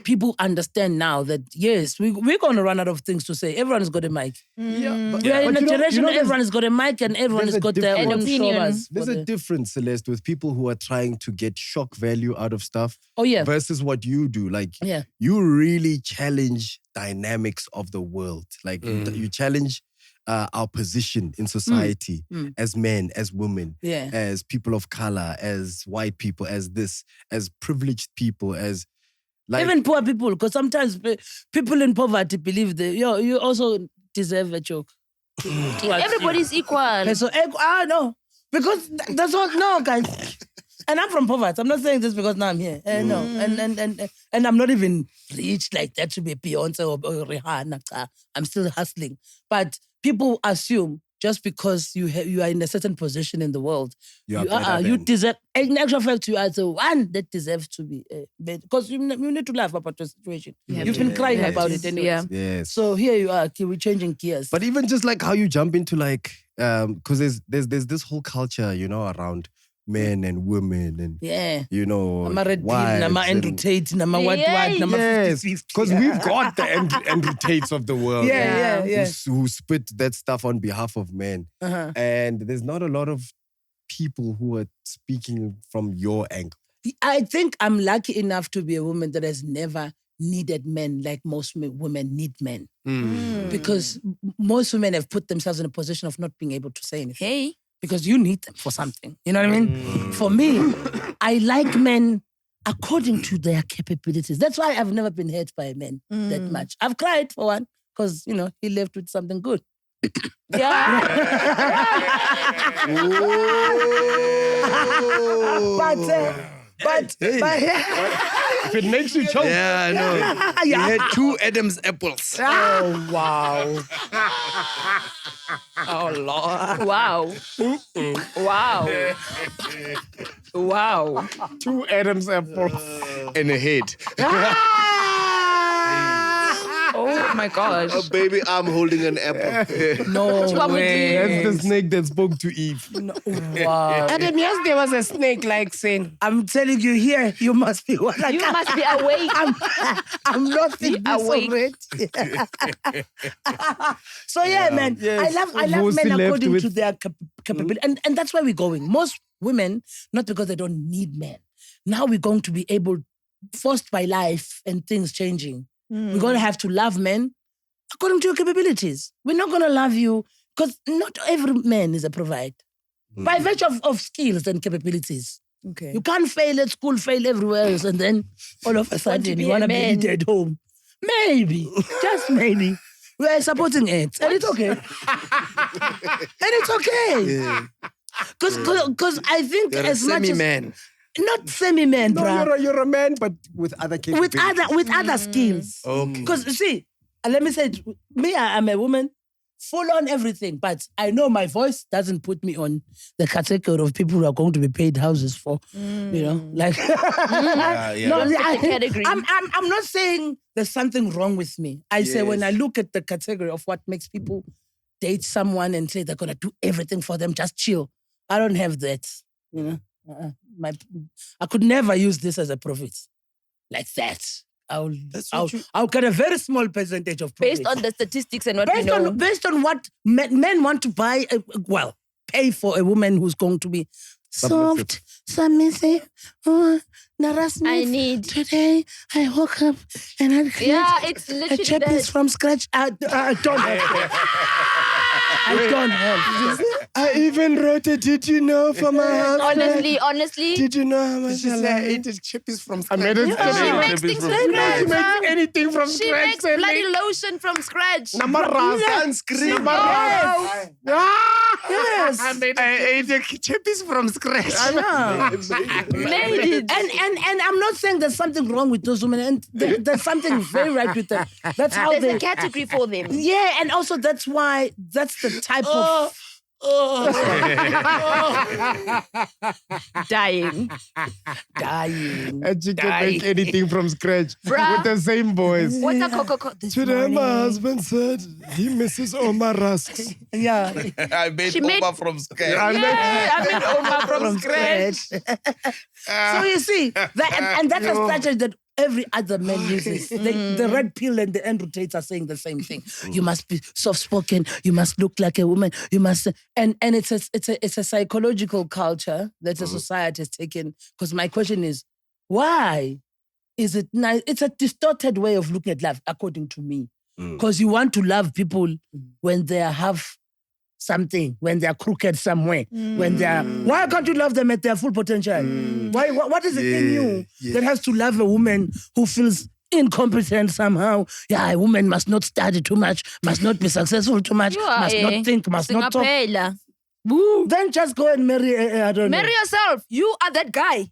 people understand now that, yes, we're going to run out of things to say. Everyone's got a mic. We are in a generation where everyone has got a mic and everyone has got their own opinion. There's a difference, Celeste, with people who are trying to get shock value out of stuff versus what you do. Like, you really challenge dynamics of the world. Like, you challenge our position in society as men, as women, as people of color, as white people, as privileged people, as like even poor people. Because sometimes people in poverty believe that you also deserve a joke. Everybody's equal. So no, because that's what guys. And I'm from poverty. I'm not saying this because now I'm here. No, and I'm not even rich like that to be Beyonce or Rihanna. I'm still hustling, but people assume just because you are in a certain position in the world, you deserve. In actual fact, you are the one that deserves to be because you need to laugh about your situation. You've been crying about it anyway. Yeah. Yes. So here you are. We're changing gears. But even just like how you jump into like, because there's this whole culture, around men and women and Nama Red Pill, wives Nama Andrew and- Tate, Nama what, Nama Yes, 50-50. because we've got the Andrew Tates of the world Yeah. who spit that stuff on behalf of men. And there's not a lot of people who are speaking from your angle. I think I'm lucky enough to be a woman that has never needed men like most women need men. Because most women have put themselves in a position of not being able to say anything. Hey. Because you need them for something. You know what I mean? For me, I like men according to their capabilities. That's why I've never been hurt by men that much. I've cried for one because, he left with something good. Yeah. But If it makes you choke. Yeah, I know. You had 2 Adam's apples. Oh, wow. Oh, Lord. Wow. Wow. Wow. 2 Adam's apples. And a head. Oh, my gosh. Oh, baby, I'm holding an apple. No way. That's the snake that spoke to Eve. No, wow. Adam, yes, there was a snake like sin. I'm telling you here, you must be what You must be awake. I'm not thinking awake. So yeah, man, Yes. I love Mostly men left according with- to their capability, and that's where we're going. Most women, not because they don't need men. Now we're going to be able, forced by life and things changing. We're going to have to love men according to your capabilities. We're not going to love you because not every man is a provider. By virtue of skills and capabilities. Okay. You can't fail at school, fail everywhere else, and then all of a sudden be you a want to be man. needed at home. Maybe, just maybe. We are supporting it, and it's okay. And it's okay. Because I think You're a as much as semi-man. not semi-man, No, bruh. you're a man, but with other capabilities. With other skills. Okay. Because you see, let me say, it, me, I'm a woman, full on everything, but I know my voice doesn't put me on the category of people who are going to be paid houses for, you know, like. No, category. I'm not saying there's something wrong with me. I say when I look at the category of what makes people date someone and say they're gonna do everything for them, just chill. I don't have that, you know. I could never use this as a profit like that. I'll get a very small percentage of profit. Based on the statistics and what we know. Based on what men want to buy, pay for a woman who's going to be soft, submissive, nourish me. I need. Today, I woke up and I created it's a literally chappies that. from scratch. I don't have I don't have I even wrote a did you know for my husband. Honestly. Did you know how much I ate chippies from I made it. She makes things from She scratch. makes anything from She scratch. makes bloody lotion from scratch. Sunscreen. Yes. I ate chippies from scratch. Made it. And I'm not saying there's something wrong with those women, and there's something very right with them. That's how There's they. a category for them. Yeah, and also that's why that's the type of. Dying. And she can make anything from scratch Bruh. with the same voice. What's a cocoa? Today my husband said he misses all my rusks. Yeah. I made She made- Oba from scratch. I made Oma from scratch. So you see, and that's a strategy that every other man uses. The red pill and the end rotates are saying the same thing. You must be soft-spoken. You must look like a woman. You must, and it's a psychological culture that the society has taken. Because my question is, why is it nice? It's a distorted way of looking at love, according to me. Because you want to love people when they have something, when they're crooked somewhere, when they're. Why can't you love them at their full potential? Why? What is it in you that has to love a woman who feels incompetent somehow? Yeah, a woman must not study too much, must not be successful too much, must not think, must not talk. Singapela. Then just go and marry. I don't know. Marry yourself. You are that guy.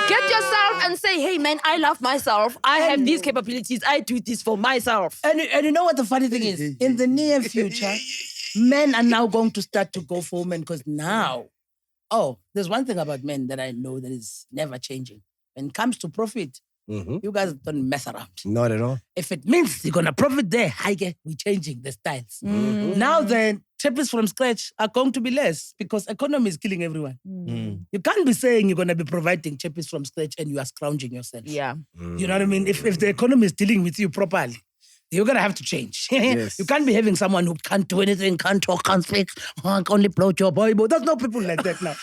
Get yourself and say, hey man, I love myself. I have these capabilities. I do this for myself. And you know what the funny thing is? In the near future, men are now going to start to go for women because now, there's one thing about men that I know that is never changing. When it comes to profit, you guys don't mess around. Not at all. If it means you're going to profit there, we're changing the styles. Now the chappies from scratch are going to be less because economy is killing everyone. You can't be saying you're going to be providing chappies from scratch and you are scrounging yourself. Yeah. You know what I mean? If the economy is dealing with you properly, you're going to have to change. Yes. You can't be having someone who can't do anything, can't talk, can't speak, can only blow your boy. There's no people like that now.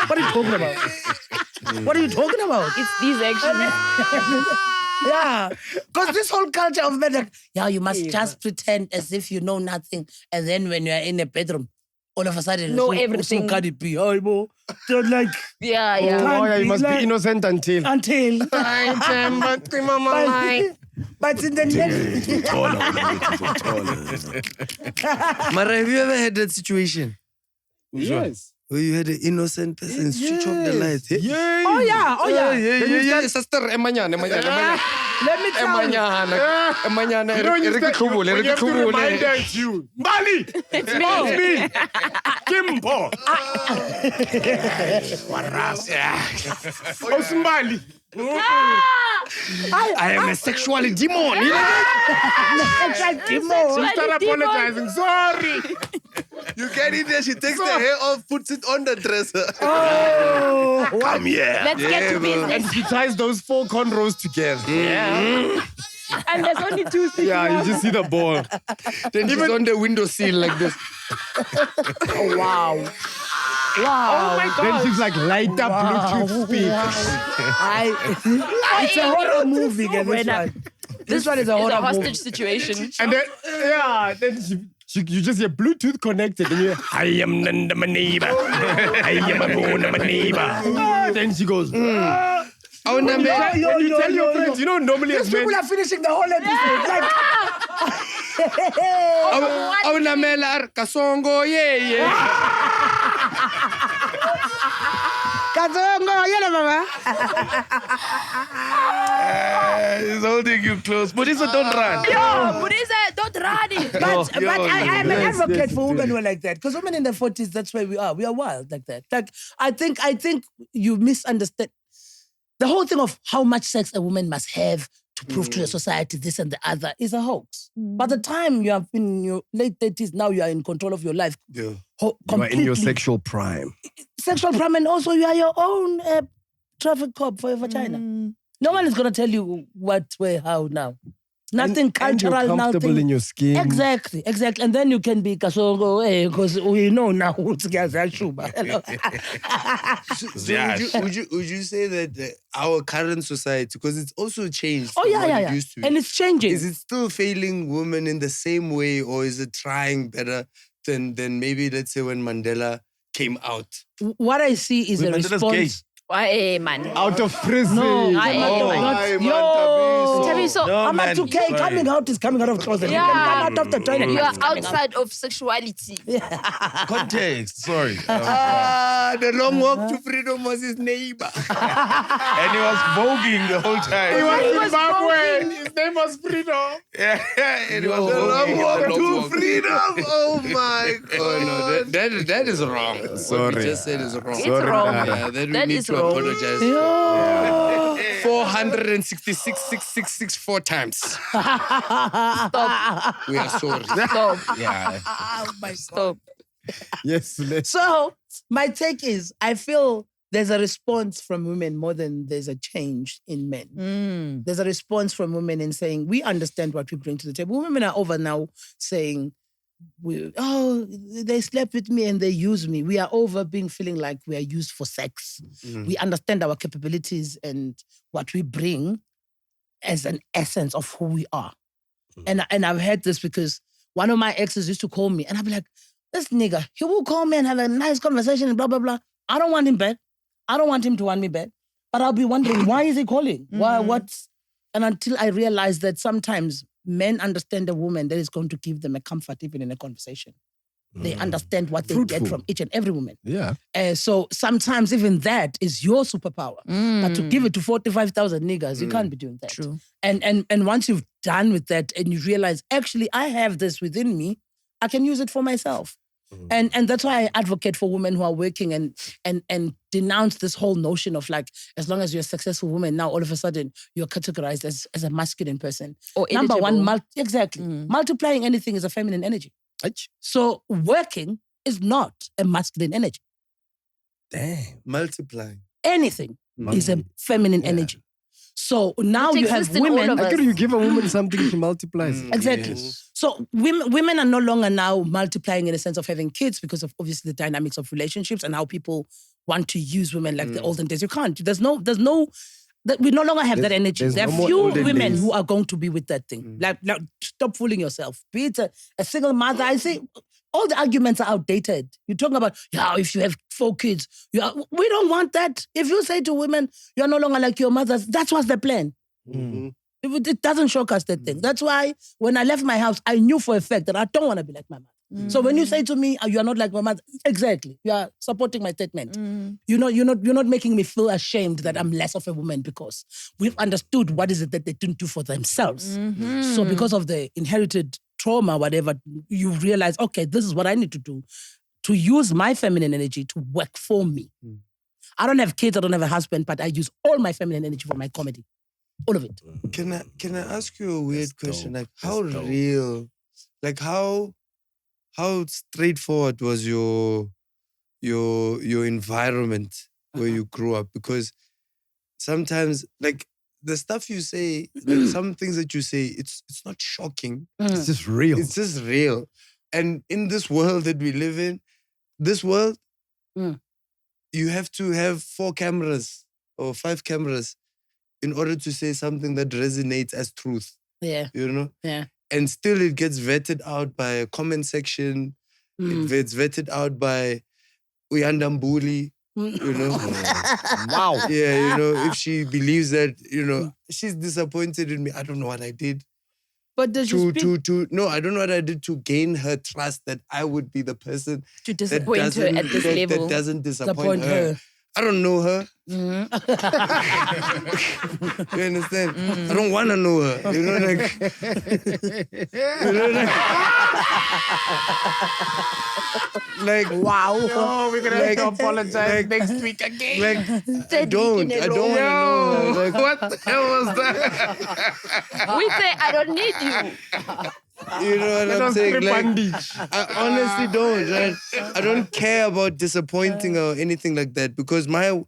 What are you talking about? What are you talking about? It's these actually. Yeah, because this whole culture of men, you must just pretend as if you know nothing, and then when you're in a bedroom, all of a sudden, Know everything. So can it be? They're like, Yeah. You must be innocent until. But in the next, Mara, have you ever had that situation? Yes. Where you had an innocent person switch off the lights. Yeah. Oh yeah. Sister, emanyana. Let me tell you. Emanyana. You know when you have to remind her it's you. Mbali! It's me. Mpho! Osmbali! I am a sexual demon. Sexual demon. She started apologizing. Sorry. You get in there, she takes the hair off, puts it on the dresser. Oh, Come here. Let's get to business. And she ties those 4 cornrows together. Yeah. And there's only 2 sticking Yeah, you out. just see the ball. Then she's on the windowsill like this. oh wow. Wow. Oh my God. Then she's like, light up Bluetooth speakers. It's a horror movie. This one is a horror movie. hostage situation. And then, then you just hear Bluetooth connected. And you hear, I am Nanda Maniba. I am Abuna Maniba. Then she goes, Oh, when you tell your friends, you know, normally as men... People are finishing the whole episode. Like, Oh, Namela Kasongo, yeah. Kazongo, yellow mama. He's holding you close. Budisa, don't run. Yo, Budisa, don't run it. But I am an advocate for women who are like that. Because women in their 40s, that's where we are. We are wild like that. Like, I think you misunderstand the whole thing of how much sex a woman must have to prove to the society this and the other is a hoax. By the time you are in your late 30s, now you are in control of your life. Yeah. You are in your sexual prime. Sexual prime, and also you are your own traffic cop for your vagina. No one is going to tell you what, where, how now. Nothing cultural, and you're comfortable nothing. in your skin. Exactly. And then you can be kasongo, because we know now who's Shuba. Would you say that our current society, because it's also changed Oh, from yeah, what yeah, it yeah. used to be. And it's changing. Is it still failing women in the same way, or is it trying better than maybe, let's say, when Mandela came out? What I see is a Mandela's response. Why, man? Out of prison. No, So, I'm at 2K. Coming out is coming out of closet. Yeah. You can come out of the toilet. you are It's coming out. outside of sexuality. Context. Sorry. The long walk to freedom was his neighbor. And he was voguing the whole time. He was Zimbabwe. His name was Freedom. Yeah, and he was The long voguing. walk the long to walk. freedom. Oh my God. Oh, no, that is wrong. What Sorry. we just said is wrong. It's wrong. Yeah, that we That need is to wrong. apologize. 466,664 times. Stop. We are sorry. Stop. Yeah. Oh my God. Stop. Yes, let's. So my take is, I feel there's a response from women more than there's a change in men. There's a response from women in saying, we understand what we bring to the table. Women are over now saying, they slept with me and they use me. We are over feeling like we are used for sex. We understand our capabilities and what we bring as an essence of who we are. And I've heard this because one of my exes used to call me and I'd be like, this nigga, he will call me and have a nice conversation and blah, blah, blah. I don't want him back. I don't want him to want me back. But I'll be wondering, why is he calling? Why? What's... And until I realized that sometimes men understand a woman that is going to give them a comfort even in a conversation. They understand what they get from each and every woman. Yeah. So sometimes even that is your superpower. But to give it to 45,000 niggas, you can't be doing that. True. And once you've done with that and you realize, actually, I have this within me, I can use it for myself. And that's why I advocate for women who are working and denounce this whole notion of like, as long as you're a successful woman, now all of a sudden you're categorized as a masculine person. Or Number eligible. one, multiplying anything is a feminine energy. So working is not a masculine energy. Damn. Multiplying. Anything is a feminine energy. So now It you have exists in all women. of us. How can you give a woman something she multiplies? Exactly. So women are no longer now multiplying in a sense of having kids because of obviously the dynamics of relationships and how people want to use women like the olden days. You can't. We no longer have that energy. There no are more few olden women days. who are going to be with that thing. Like, stop fooling yourself. Be it a single mother. I say all the arguments are outdated. You're talking about, if you have 4 kids, we don't want that. If you say to women, you're no longer like your mothers, that's what's the plan. It doesn't shock us, that thing. That's why when I left my house, I knew for a fact that I don't want to be like my mother. So when you say to me, you are not like my mother, exactly, you are supporting my statement. You're not making me feel ashamed that I'm less of a woman because we've understood what is it that they didn't do for themselves. So because of the inherited trauma, whatever, you realize, okay, this is what I need to do to use my feminine energy to work for me. I don't have kids, I don't have a husband, but I use all my feminine energy for my comedy. All of it. Can I ask you a weird question? Like how real, like how straightforward was your environment where you grew up? Because sometimes like the stuff you say, like some things that you say, it's not shocking. It's just real. It's just real. And in this world that we live in, you have to have 4 cameras or 5 cameras in order to say something that resonates as truth. Yeah. You know? Yeah. And still it gets vetted out by a comment section. It gets vetted out by Uyandambuli, you know? Wow. Yeah, you know, if she believes that, you know, she's disappointed in me. I don't know what I did. But does No, I don't know what I did to gain her trust that I would be the person To disappoint her at this level. that doesn't disappoint her. I don't know her. You understand? I don't want to know her. You know, like wow. Oh, we're gonna have to apologize next week again. Like, I don't want to know her. Like, what the hell was that? We say, I don't need you. You know what I'm saying? Like, I honestly don't. Right? I don't care about disappointing her or anything like that because my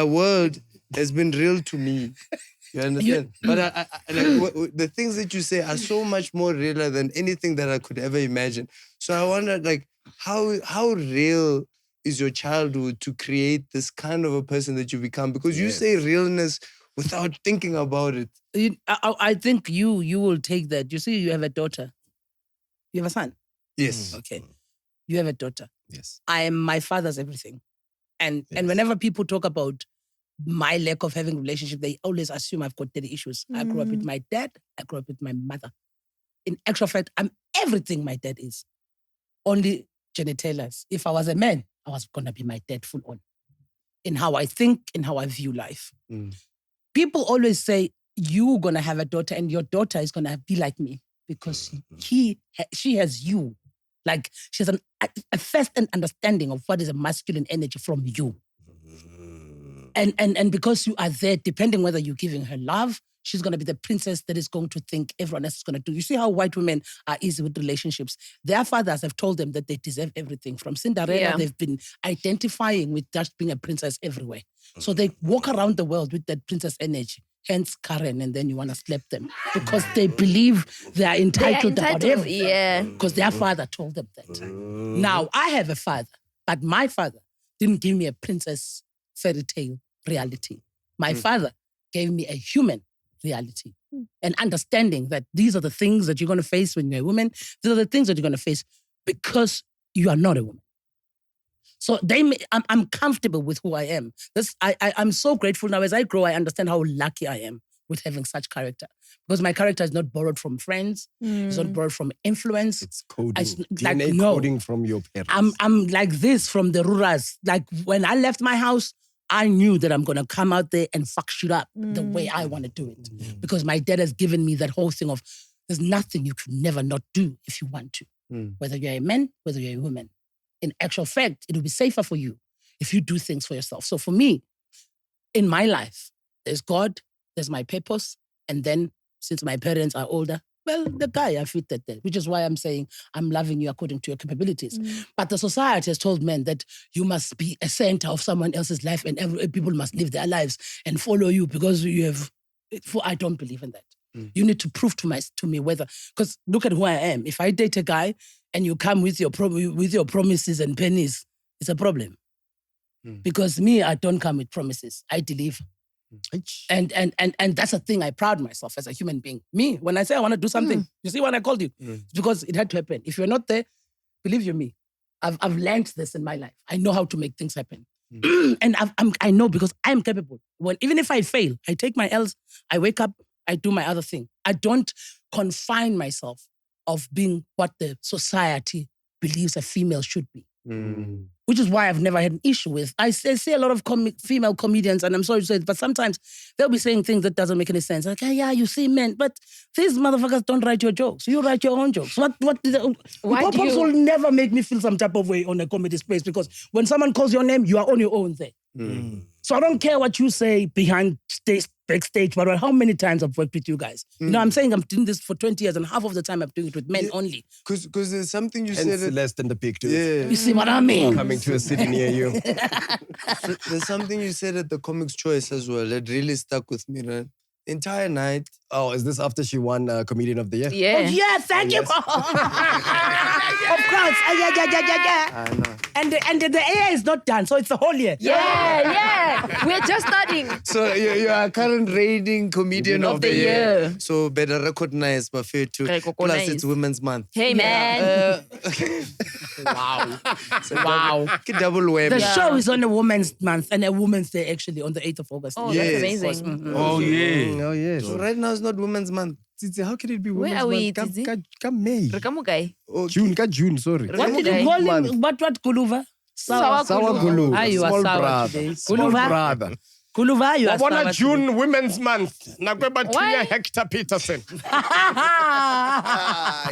world has been real to me. You understand? But the things that you say are so much more realer than anything that I could ever imagine. So I wonder, like, how real is your childhood to create this kind of a person that you become? Because you say realness without thinking about it. I think you will take that. You see, you have a daughter. You have a son? Yes. Okay. You have a daughter. Yes. I am my father's everything. And whenever people talk about my lack of having a relationship, they always assume I've got daddy issues. I grew up with my dad. I grew up with my mother. In actual fact, I'm everything my dad is. Only genitalias. If I was a man, I was going to be my dad full on. In how I think, in how I view life. People always say, you're going to have a daughter and your daughter is going to be like me because she has you. Like, she has a first understanding of what is a masculine energy from you. And because you are there, depending whether you're giving her love, she's going to be the princess that is going to think everyone else is going to do. You see how white women are easy with relationships. Their fathers have told them that they deserve everything. From Cinderella, they've been identifying with just being a princess everywhere. So they walk around the world with that princess energy. Hence Karen, and then you want to slap them because they believe they are entitled to whatever. Yeah. Because their father told them that. Now, I have a father, but my father didn't give me a princess fairy tale reality. My father gave me a human reality and understanding that these are the things that you're going to face when you're a woman. These are the things that you're going to face because you are not a woman. So I'm comfortable with who I am. I'm so grateful now. As I grow, I understand how lucky I am with having such character. Because my character is not borrowed from friends. It's not borrowed from influence. It's coding. DNA coding from your parents. I'm like this from the rurals. Like when I left my house, I knew that I'm going to come out there and fuck shit up the way I want to do it. Because my dad has given me that whole thing of there's nothing you could never not do if you want to. Whether you're a man, whether you're a woman. In actual fact, it will be safer for you if you do things for yourself. So for me, in my life, there's God, there's my purpose, and then since my parents are older, well, the guy, I fit that there, which is why I'm saying I'm loving you according to your capabilities. But the society has told men that you must be a center of someone else's life and people must live their lives and follow you because you have... I don't believe in that. You need to prove to me whether... Because look at who I am. If I date a guy and you come with your promises and pennies, it's a problem. Because me, I don't come with promises. I deliver. And that's a thing I proud myself as a human being. Me, when I say I want to do something, you see when I called you? It's because it had to happen. If you're not there, believe you me, I've learned this in my life. I know how to make things happen. And I know because I'm capable. Even if I fail, I take my L's, I wake up, I do my other thing. I don't confine myself of being what the society believes a female should be. Which is why I've never had an issue with. I see a lot of female comedians, and I'm sorry to say it, but sometimes they'll be saying things that doesn't make any sense. Like, yeah, you see men, but these motherfuckers don't write your jokes. You write your own jokes. Pop-ups will never make me feel some type of way on a comedy space, because when someone calls your name, you are on your own there. So I don't care what you say behind stage, backstage, but how many times I've worked with you guys. You know, I'm saying I'm doing this for 20 years, and half of the time I'm doing it with men only. Because there's something you And said. Celeste and the big dude. Yeah. You see what I mean? Coming to a city near you. There's something you said at the Comics Choice as well that really stuck with me, right? The entire night. Oh, is this after she won Comedian of the Year? Yeah. Oh, yeah, thank you. Of course. Yeah. I know. And the AI is not done, so it's the whole year. Yeah. We're just starting. So you are current rating comedian of the year. So better recognize Buffet too. Plus Recognize. it's Women's Month. Hey, man. Wow. Wow. Double whammy. The show is on a Women's Month and a Women's Day, actually, on the 8th of August. Oh, Yes. that's amazing. Oh, yeah. Oh, yes. So right now it's not Women's Month. Tsitsi, how can it be Where Women's are we, Month? Tsitsi? Come May. Re ka mokae? June, sorry. What did you call him? What Guluva? Sour Gulu. Ah, you are Small sour brother. today. Small Guluva? brother. Guluva, you are sour Wabona today. June Women's Month. Nakweba Why? Tuya Hector Peterson.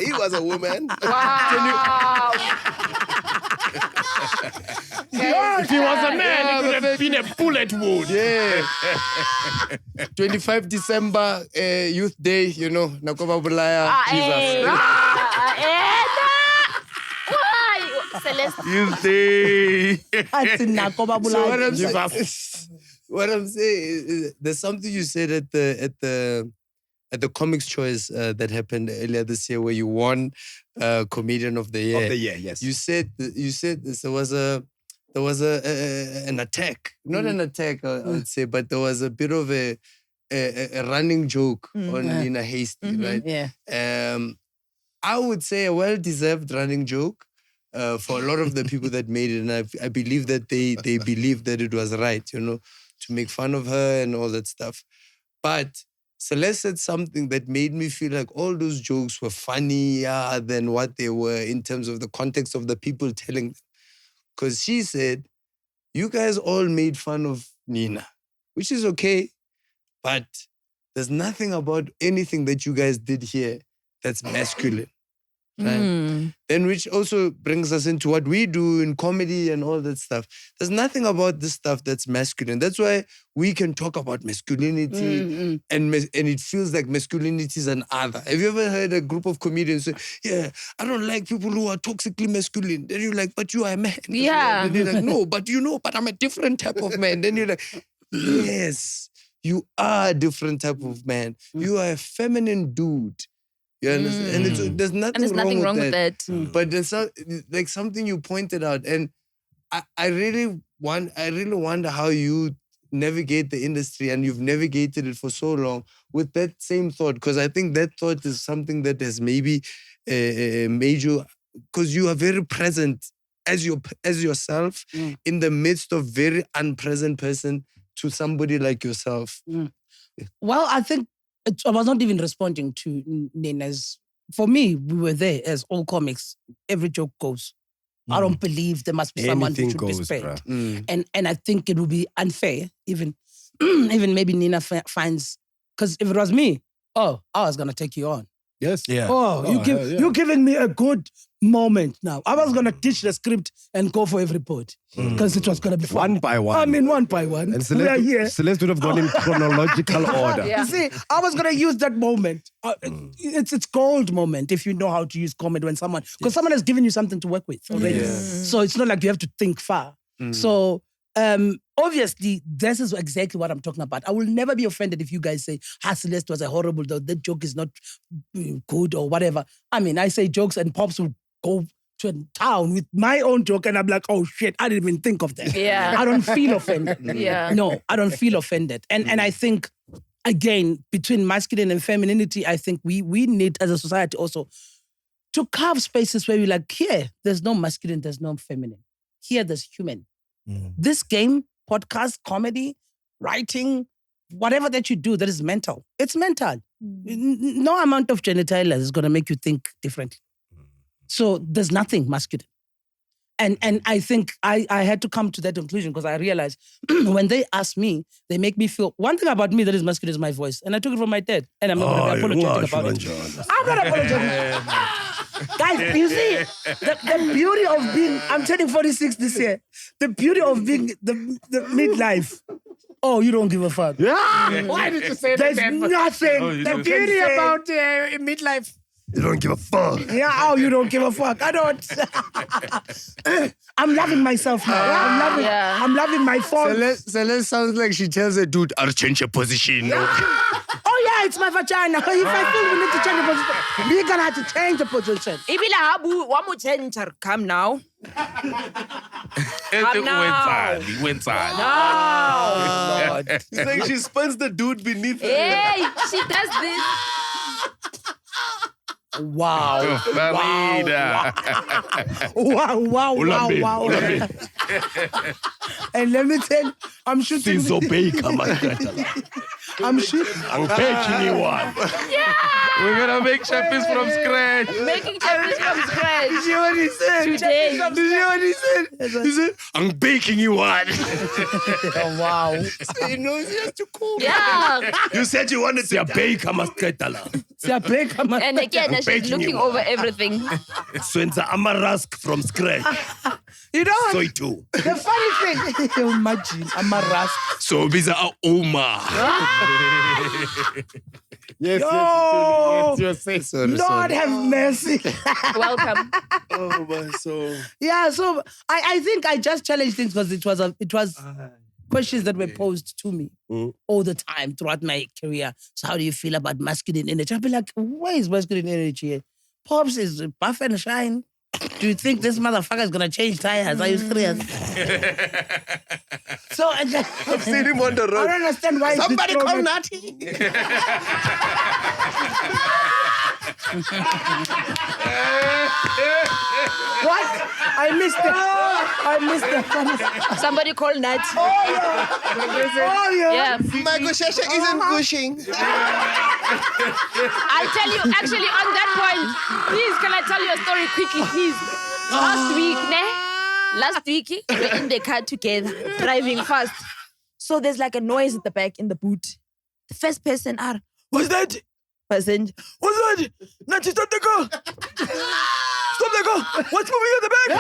He was a woman. Wow. If he was a man, it would have been a bullet wound. Yeah. 25 December, Youth Day, you know, Nakoba Bulaya, Jesus. Why? Celeste. So what I'm saying is there's something you said at the Comics Choice that happened earlier this year where you won Comedian of the Year. Of the year, yes. You said this, there was an attack, not an attack, I would say, but there was a bit of a running joke on Nina Hasty, right? Yeah. I would say a well-deserved running joke for a lot of the people that made it, and I believe that they believed that it was right, you know, to make fun of her and all that stuff. But Celeste said something that made me feel like all those jokes were funnier than what they were in terms of the context of the people telling them. Because she said, you guys all made fun of Nina, which is okay, but there's nothing about anything that you guys did here that's masculine. Right? Then which also brings us into what we do in comedy and all that stuff. There's nothing about this stuff that's masculine. That's why we can talk about masculinity and it feels like masculinity is an other. Have you ever heard a group of comedians say, yeah, I don't like people who are toxically masculine. Then you're like, but you are a man. Yeah. Then you're like, no, but I'm a different type of man. Then you're like, yes, you are a different type of man. You are a feminine dude. You understand? And there's nothing wrong with that. But there's like something you pointed out, and I really wonder how you navigate the industry, and you've navigated it for so long with that same thought, because I think that thought is something that has maybe made you, because you are very present as yourself in the midst of very unpresent person to somebody like yourself. Well, I think I was not even responding to Nina's. For me, we were there as all comics. Every joke goes. I don't believe there must be someone who should be spared. And I think it would be unfair, even maybe Nina finds, because if it was me, I was going to take you on. Yes. Yeah. You're giving me a good moment now. I was going to teach the script and go for every part because it was going to be fun. One by one. I mean, one by one. And We are here. Celeste would have gone in chronological order. You see, I was going to use that moment. It's gold moment if you know how to use comedy when someone, because someone has given you something to work with already. So it's not like you have to think far. So obviously, this is exactly what I'm talking about. I will never be offended if you guys say, Celeste was a horrible, that joke is not good or whatever. I mean, I say jokes and Pops will go to a town with my own joke and I'm like, oh shit, I didn't even think of that. Yeah. I don't feel offended. No, I don't feel offended. And I think, again, between masculine and femininity, I think we need as a society also to carve spaces where we're like, here, there's no masculine, there's no feminine. Here, there's human. This game, podcast, comedy, writing, whatever that you do that is mental, it's mental. No amount of genitalia is going to make you think differently. So there's nothing masculine. And I think I had to come to that conclusion because I realized when they ask me, they make me feel... One thing about me that is masculine is my voice. And I took it from my dad. And I'm not going to be apologetic about it. I'm not apologetic. Guys, you see, the beauty of being... I'm turning 46 this year. The beauty of being the midlife. Oh, you don't give a fuck. Yeah. Why did you say that? There's nothing. The beauty about midlife. You don't give a fuck. Yeah, you don't give a fuck. I don't. I'm loving myself now. I'm loving my form. Celeste sounds like she tells her dude, I'll change your position. Oh yeah, it's my vagina. If I feel we need to change the position, we're gonna have to change the position. Come now. No. It's like she spins the dude beneath her. Hey, she does this. Wow. Farieda. Wow. And let me tell you, I'm shooting. I'm baking you one. Yeah. We're gonna make chappies from scratch. Making chappies from scratch. Did you hear what he said? Today. Did you hear what he said? He said, I'm baking you one. Oh, wow. So he knows he has to cook. Yeah. You said you wanted to bake a masketala. And again, she's looking over everything. Swenza amarask from scratch. You know what? Soy too. The funny thing, imagine, I'm a rasp. So biza a oma. Yes, Sorry, Lord have mercy. Welcome. Oh my soul. Yeah, so I think I just challenged things because it was questions that were posed to me all the time throughout my career. So how do you feel about masculine energy? I'll be like, where is masculine energy here? Pops is buff and shine. Do you think this motherfucker is gonna change tires? Are you serious? So I've seen him on the road. I don't understand why. Somebody call Natty. What? I missed it. Somebody call Nat. Oh yeah. My Goshasha isn't gushing. I'll tell you, actually, on that point, please, can I tell you a story quickly, please? Last week, we were in the car together, driving fast. So there's like a noise at the back in the boot. The first person are, what's that? Passenger, what's that? Nachi, stop the car. Stop the car. What's moving at the back?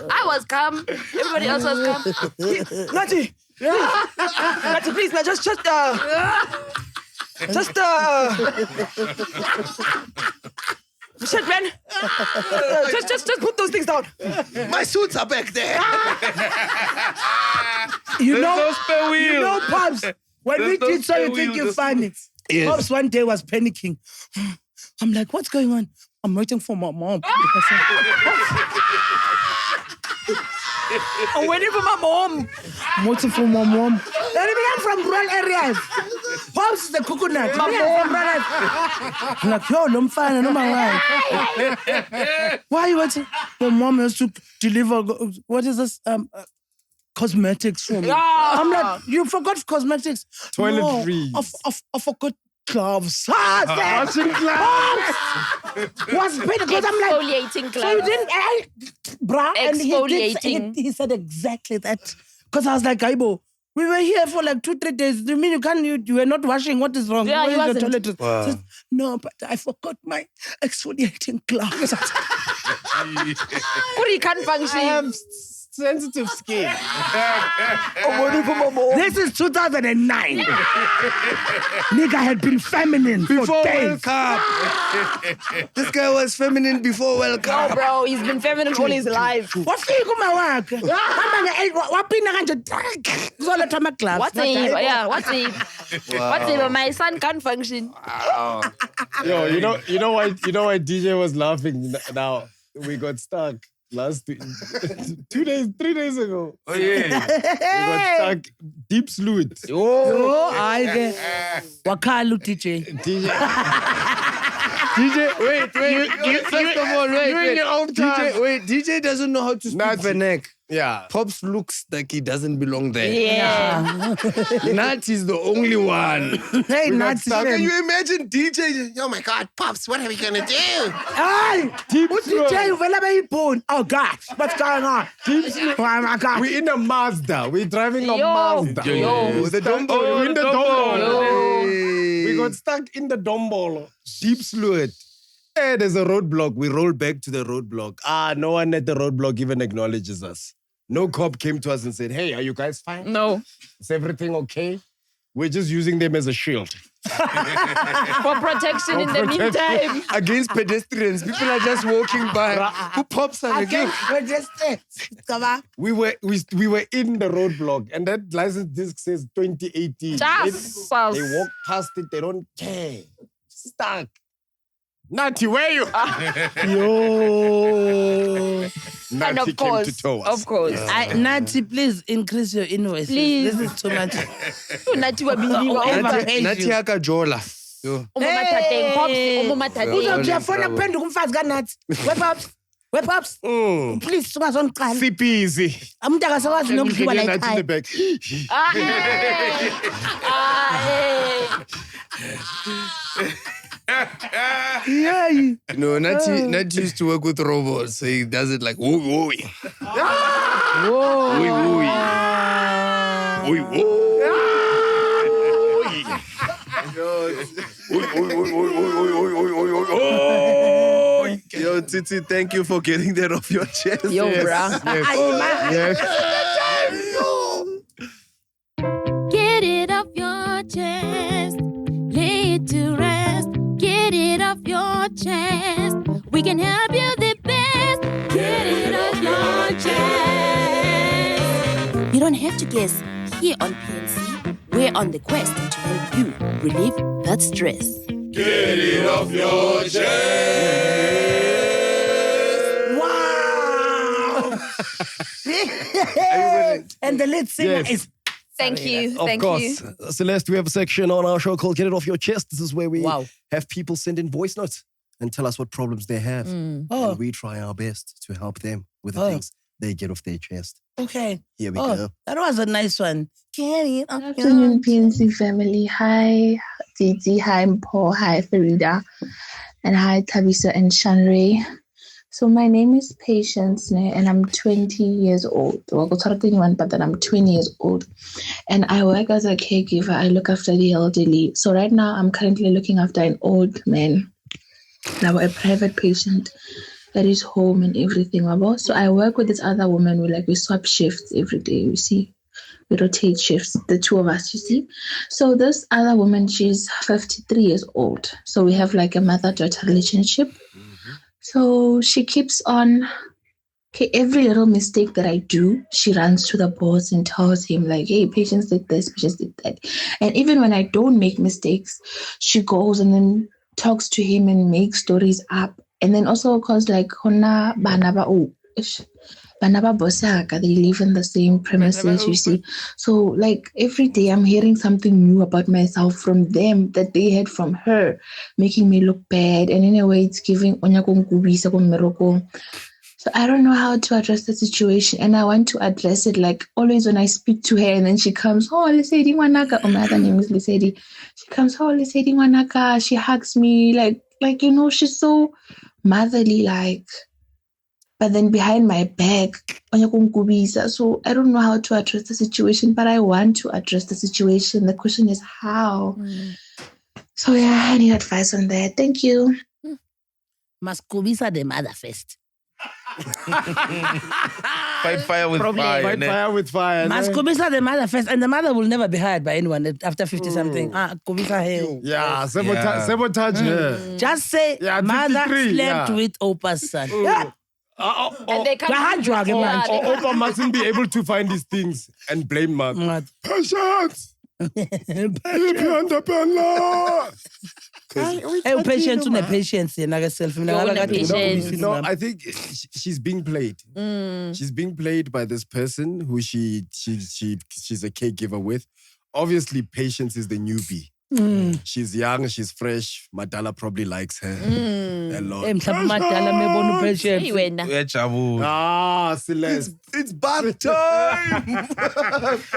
I was calm. Everybody else was calm. Nachi, please, man, just shit, man. Just put those things down. My suits are back there. You There's no spare wheel. You know, Pops, when we did So You Think You're Funny, Yes. Pops one day was panicking. I'm like, what's going on? I'm waiting for my mom. I'm waiting for my mom. I'm waiting for my mom. Let me get from rural areas. Pops the coconut. My mom. I'm like, yo, I'm fine. No, my wife. Why are you waiting? My mom has to deliver. What is this? Cosmetics for me. I'm like, you forgot cosmetics. Toiletries. No, I forgot gloves. Washing gloves. Was better because I'm like, Exfoliating gloves. so you didn't, bruh. And Exfoliating. he said exactly that. Because I was like, Aibo, we were here for like 2-3 days. You mean you were not washing? What is wrong? Yeah, Where he is the wasn't. toilet? Wow. Says, no, but I forgot my exfoliating gloves. Kuri can't function. sensitive skin. This is 2009. Nigga had been feminine Before for days. World Cup. This guy was feminine before World Cup. No, bro, he's been feminine all his life. What's the work? What's it? My son can't function. Yo, you know why DJ was laughing now? We got stuck last week, 3 days ago. Oh yeah. We got stuck deep sleuth. Oh, I get. Wakalu DJ. DJ, wait. First of all, wait. You in your own time. DJ doesn't know how to speak Vernac. Yeah. Pops looks like he doesn't belong there. Yeah. Nat is the only one. Hey, Nat. Can you imagine DJ? Oh my God, Pops, what are we gonna do? Hey, what's DJ? Where are you born? Oh God, what's going on? Oh my God. We're in a Mazda. We're driving a Yo. Mazda. Yo. The Dombo. We're in the Dombo. Hey. We got stuck in the Dombo. Deep fluid. Hey, there's a roadblock. We roll back to the roadblock. No one at the roadblock even acknowledges us. No cop came to us and said, hey, are you guys fine? No. Is everything okay? We're just using them as a shield. For protection in the meantime. Against pedestrians. People are just walking by. Who pops are again? Come on. We were in the roadblock and that license disc says 2018. Jesus. They walk past it, they don't care. Stuck. Natty, where you? Yo. And Natty of came course, to tow us. of course. Natty, please increase your invoice. Please. This is too much. Nati wa biliwa. Nathi akajola. Yo. Umumathateng, Pops, umumathateng. Uzojafona kuphenduka umfazi kaNathi. Where Pops? Please, sungazongiqala. Sip easy. Umuntu akasakwazi nokudliwa la Nathi in the ekhaya. back. No, Nathi used to work with robots, so he does it like woo woo. Woo woo. Woo woo. Yo, Tsitsi, thank you for getting that off your chest. Yo, bruh. Yes. Get it off your chest. Lay it to rest. Get it off your chest. We can help you the best. Get it off your chest. You don't have to guess. Here on PNC, we're on the quest to help you relieve that stress. Get it off your chest. Wow. And the lead singer is... Thank you. Of Thank course. you. Celeste, we have a section on our show called Get It Off Your Chest. This is where we Wow. have people send in voice notes and tell us what problems they have. And we try our best to help them with the things they get off their chest. Okay. Here we go. That was a nice one. Get it off Good afternoon, your PNC family. Hi, Tsitsi. Hi, Mpho. Hi, Farieda. And hi, Thabiso and Shanray. So my name is Patience, and I'm 20 years old. Well, I'm 21, but then I'm 20 years old. And I work as a caregiver. I look after the elderly. So right now, I'm currently looking after an old man. Now, a private patient that is home and everything. So I work with this other woman. We swap shifts every day, you see. We rotate shifts, the two of us, you see. So this other woman, she's 53 years old. So we have like a mother-daughter relationship. So she keeps on, every little mistake that I do, she runs to the boss and tells him like, hey, Patience did this, Patience did that. And even when I don't make mistakes, she goes and then talks to him and makes stories up. And then also because like, Banaba Bosaka, they live in the same premises, you see. So like every day I'm hearing something new about myself from them that they had from her, making me look bad. And in a way it's giving so I don't know how to address the situation. And I want to address it like always when I speak to her and then she comes, oh, Lesedi Wanaka. Oh, my other name is Lesedi. She comes, oh, Lesedi Wanaka. She hugs me like, you know, she's so motherly, like. But then behind my back, so I don't know how to address the situation, but I want to address the situation. The question is how. So yeah, I need advice on that. Thank you. Must Kubisa the mother first. Fight fire with fire. Fight fire with fire. Must Kubisa the mother first, and the mother will never be hired by anyone after 50 something. Kubisa hell. Yeah, sabotage her. Just say mother 53, slept with Opa's son. Yeah. And they can't Opa mustn't be able to find these things and blame Mark. Patience! Patience on a patience. No, I think she's being played. She's being played by this person who she's a caregiver with. Obviously, Patience is the newbie. She's young, she's fresh. Madala probably likes her a lot. Ah, Celeste. It's bath time. It's bath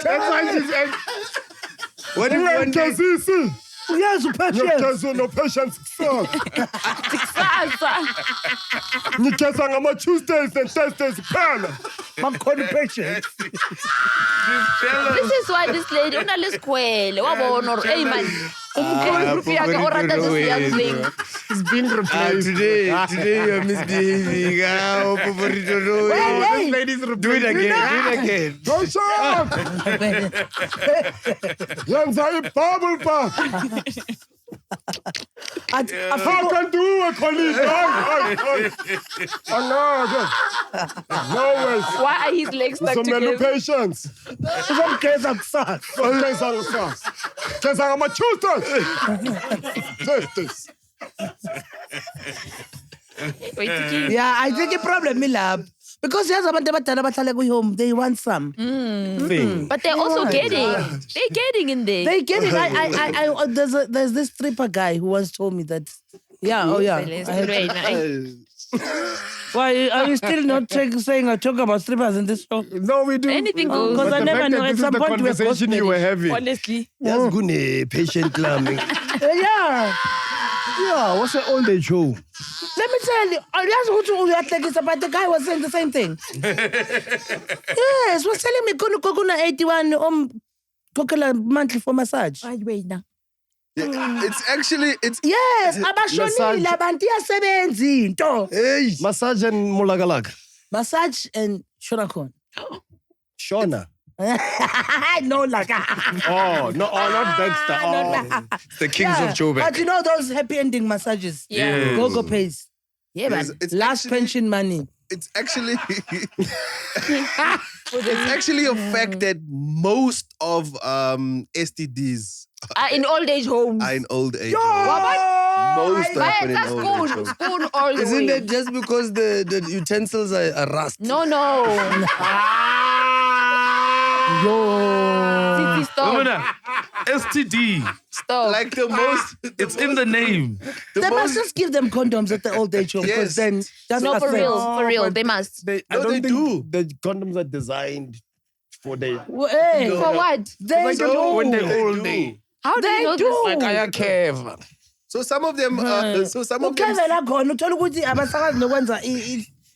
time. What if one day... Yes, patience. No patience. Nikeza ngama Tuesdays and Thursdays kuphela. Makhona patience. This is why this lady unalesikhwele wabona or hey man umkhulu yakhe orata just young thing. It's been replaced. Today you're misbehaving. Do it again. Don't shout. Yenza ibubble bath. I can do a colleague. No way. Why are his legs stuck So many together? patience. Uzomgeza kusasa. Keza ngama Tuesdays. Yeah, I think the problem is lab. Because there's abantu abadala bahlala home, they want some. But they're also getting. They're getting in there. They get it. There's this stripper guy who once told me that. Yeah, Why are you still not saying or talk about strippers in this show? No, we do. Anything goes. Because I never know. At some point, we conversation you were having. Honestly. Yes, good patient clamming. Yeah, what's the old age show? Let me tell you, but the guy was saying the same thing. Yes, was telling me kuna 81 kokela monthly for massage. It's actually yes, abashonile abantu iyasebenza into. Hey, massage and mulagalaga. Massage and Shona Khan. Shona. No, like not Dexter. The kings of Joburg. But you know those happy ending massages? Yeah. Go pays. Yeah, man. It's Last actually, pension money. It's actually it's actually a fact that most of STDs Are in old age homes. are in old age. What? Most happen in old age. homes. School all the Isn't way. it just because the utensils are rust? No. Tsitsi, stop. STD. Stop. Like the most. It's in the name. They must just give them condoms at the old age home. Because Yes. then that's No, for affects. real. They must. I No, don't they think do. the condoms are designed for the... Hey, For what? they do. when They they're old. do. How do you know this? Like I care. So some of them. So some of them. Ukevela khona uthola ukuthi abasakazi nokwenza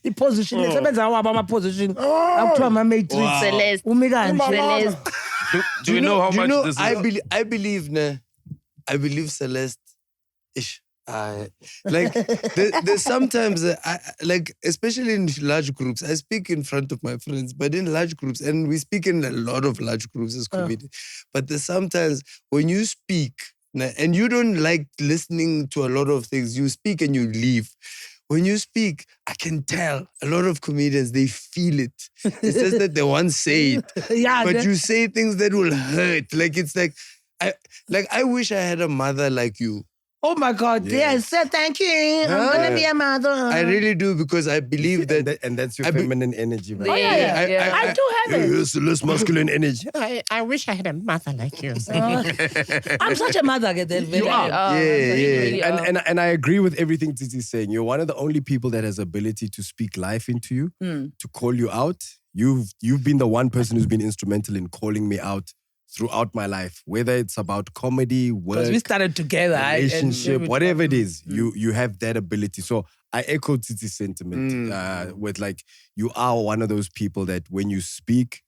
i-position lesebenza wabo ama-position akuthiwa ama-matrix Celeste. umi kanje Celeste. Do you know how much this is? I believe Celeste. Ish. Like there's sometimes like especially in large groups. I speak in front of my friends, but in large groups, and we speak in a lot of large groups as comedians. But there's sometimes when you speak and you don't like listening to a lot of things, you speak and you leave. When you speak, I can tell a lot of comedians, they feel it. It's just that they won't say it. Yeah, But you say things that will hurt. Like it's like I wish I had a mother like you. oh my God, yes, say thank you. I'm gonna be a mother. I really do, because I believe that. And that's your feminine energy, man. Oh yeah. I do have it. Yes, less masculine energy. I wish I had a mother like you. I'm such a mother. You are. Yeah. And I agree with everything Tsitsi's saying. You're one of the only people that has ability to speak life into you, to call you out. You've been the one person who's been instrumental in calling me out throughout my life, whether it's about comedy, work, Because we started together. relationship, whatever it is, you have that ability. So I echo Tsitsi's sentiment with like, you are one of those people that when you speak,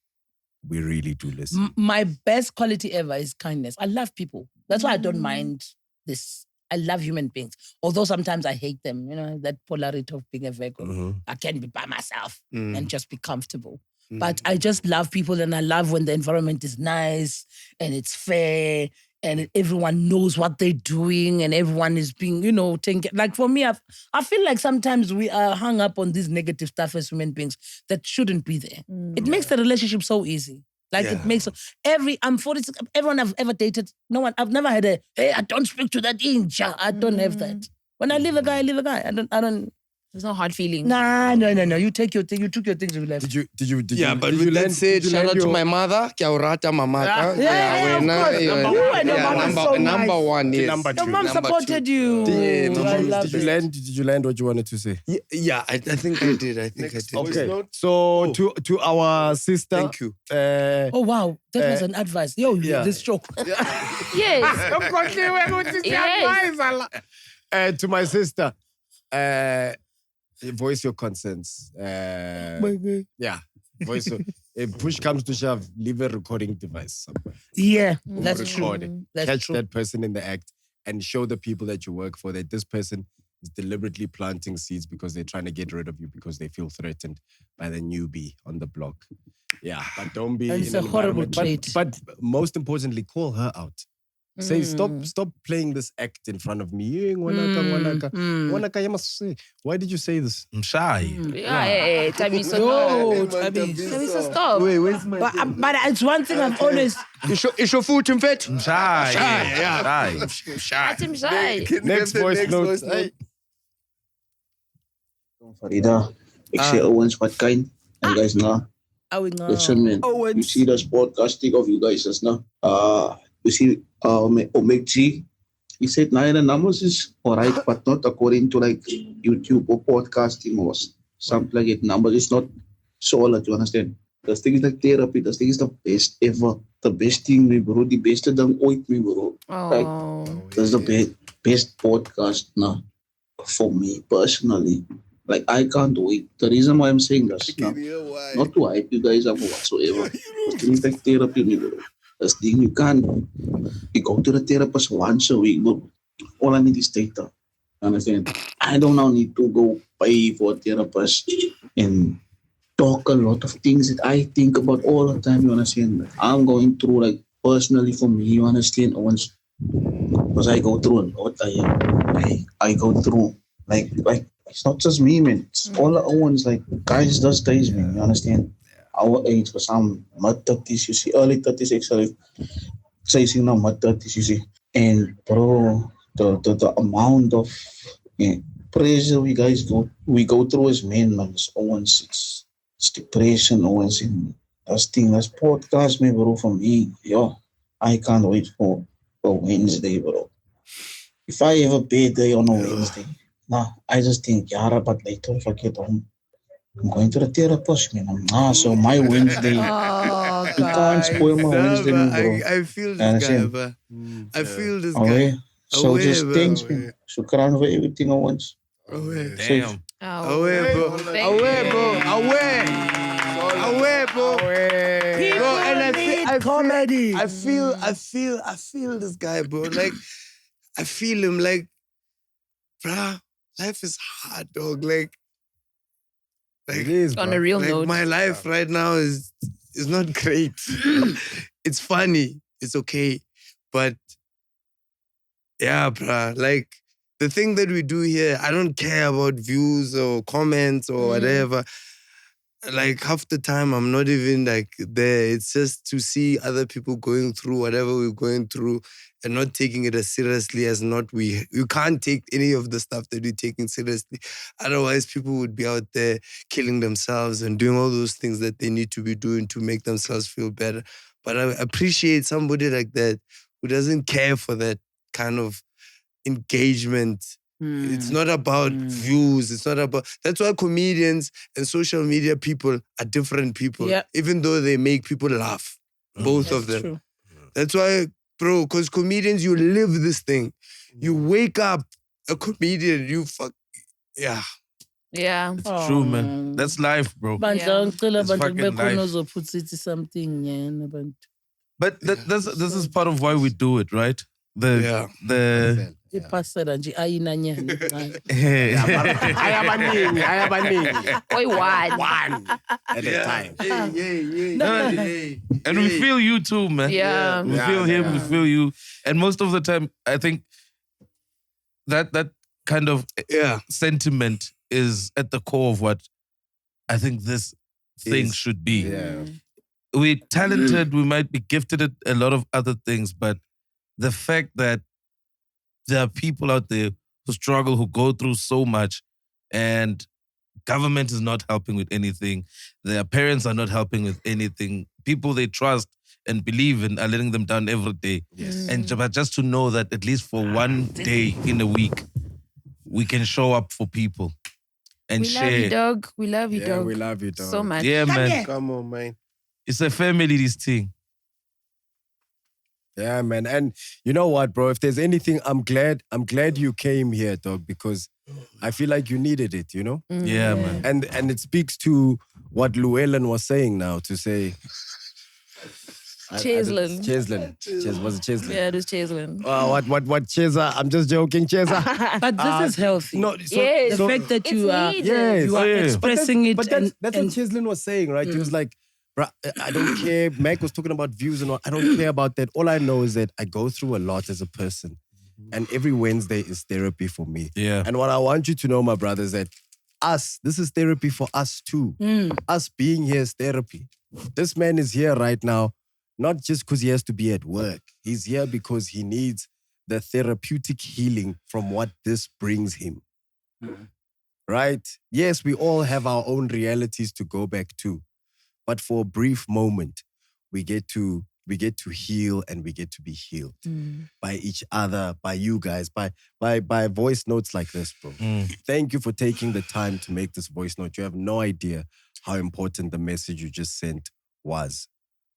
we really do listen. My best quality ever is kindness. I love people. That's why I don't mind this. I love human beings. Although sometimes I hate them, you know, that polarity of being a vegan. I can be by myself and just be comfortable. But I just love people, and I love when the environment is nice and it's fair and everyone knows what they're doing and everyone is being, you know, taken. Like for me, I feel like sometimes we are hung up on this negative stuff as human beings that shouldn't be there. It makes the relationship so easy. Like it makes I'm 46. Everyone I've ever dated, no one. I've never had hey, I don't speak to that inch. I don't have that. When I leave a guy, I leave a guy. I don't. There's no hard feelings. Nah, no. You take your thing. You took your things and you left. Did you? Yeah, but with that said, shout out to my mother. Kia ora ta mamaka. Yeah, of course. You and your mom are so number nice. one, yes. Number Your two. mom supported you. Did you land what you wanted to say? Yeah, I think I did. Okay. So to our sister. Thank you. Oh wow, that was an advice. Yo, this joke. Yes. To my sister. Voice your concerns. Yeah. Voice. If push comes to shove, leave a recording device somewhere. Yeah, that's Record true. it. That's Catch true. that person in the act and show the people that you work for that this person is deliberately planting seeds because they're trying to get rid of you because they feel threatened by the newbie on the block. Yeah, but don't be. And it's in a an horrible environment- trait. But most importantly, call her out. Say stop playing this act in front of me. Why did you say this? I'm shy. Yeah, Thabiso, No, no. Thabiso, stop. Wait, where's my... But it's one thing I've always. Is your foot in fit? I'm shy. That's him shy. Next voice note. Farieda, ik say Owens wat kind. You guys know. Listen, man. You see this podcasting of you guys, is no. You see, MacG. He said, the numbers is alright, but not according to like YouTube or podcasting or something like it. Numbers is not solid. You understand? The thing is like therapy. The thing is the best ever. The best thing we bro. The best thing ooit we bro. Like, that's the best podcast now for me personally. Like, I can't wait. The reason why I'm saying this, not to hype you guys up or whatsoever. The thing is like therapy, me bro. That's the thing you go to the therapist once a week, bro. All I need is data. Understand? I don't now need to go pay for a therapist and talk a lot of things that I think about all the time, you understand? I'm going through, like, personally for me, you understand? Once, because I go through a lot. I go through, like, it's not just me, man. It's all the ones, like, guys those days, man, you understand? Our age, for some mid-30s, you see, early 30s, actually. Saying now mid-30s, you see. And, bro, the amount of pressure we go through as men, man, it's always, it's depression, always in that's podcast, me, bro, for me. Yo, I can't wait for Wednesday, bro. If I have a bad day on a Wednesday, I just think, Yara, but later if I get home, I'm going to the therapist, man. So my Wednesday, you can't spoil my Wednesday, man, bro. I feel this guy, but I feel this guy. So just thanks, man. Shukran for everything I want. Damn. Away, bro. Bro, and I feel this guy, bro. Like, I feel him, like, bruh, life is hard, dog. Like it is, on a real note. My life right now is not great. It's funny. It's okay. But yeah, bruh, like the thing that we do here, I don't care about views or comments or whatever. Like half the time I'm not even like there. It's just to see other people going through whatever we're going through and not taking it as seriously as you can't take any of the stuff that we're taking seriously. Otherwise, people would be out there killing themselves and doing all those things that they need to be doing to make themselves feel better. But I appreciate somebody like that who doesn't care for that kind of engagement. It's not about views. It's not about... That's why comedians and social media people are different people. Yep. Even though they make people laugh. Both of them. True. That's why, bro, because comedians, you live this thing. You wake up a comedian, you fuck... Yeah. Yeah. It's true, man. That's life, bro. It's fucking life. Something, yeah. But this is part of why we do it, right? The One at a time. And we feel you too, man. Yeah. We feel him, we feel you. And most of the time, I think that kind of sentiment is at the core of what I think this thing should be. Yeah. We're talented, we might be gifted at a lot of other things, but the fact that there are people out there who struggle, who go through so much, And government is not helping with anything. Their parents are not helping with anything. People they trust and believe in are letting them down every day. Yes. But just to know that at least for one day in a week, we can show up for people and We share. love you, dog. We love you, Yeah, dog. we love you, dog. So much. Yeah, man. Come on, man. It's a family, this thing. Yeah, man. And you know what, bro? If there's anything, I'm glad you came here, dog, because I feel like you needed it, you know? Yeah, man. And it speaks to what Llewellyn was saying now, to say... Cheslin. Was it Cheslin? Yeah, it was Cheslin. What Chesa? I'm just joking, Chesa. But this is healthy. No, Yes. The fact that you are, needed. you are expressing it. But that's what Cheslin was saying, right? He was like, bruh, I don't care. Mac was talking about views and all. I don't care about that. All I know is that I go through a lot as a person. And every Wednesday is therapy for me. Yeah. And what I want you to know, my brother, is that this is therapy for us too. Us being here is therapy. This man is here right now, not just because he has to be at work. He's here because he needs the therapeutic healing from what this brings him. Right? Yes, we all have our own realities to go back to. But for a brief moment, we get to heal and we get to be healed by each other, by you guys, by voice notes like this, bro. Thank you for taking the time to make this voice note. You have no idea how important the message you just sent was.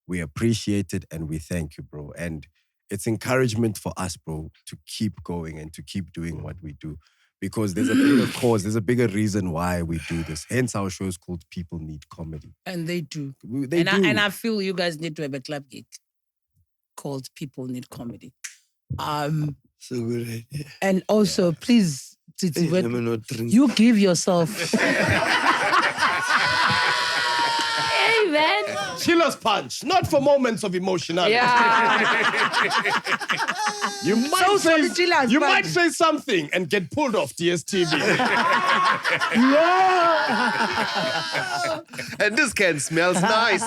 We appreciate it and we thank you, bro. And it's encouragement for us, bro, to keep going and to keep doing what we do. Because there's a bigger cause, there's a bigger reason why we do this. Hence our show is called People Need Comedy. And they do. They do. And I feel you guys need to have a club gig called People Need Comedy. So good idea. And also, please, Tsitsi, you give yourself... Hey, man. Chiller's punch, not for moments of emotionality. You might say something and get pulled off DSTV. And this can smells nice.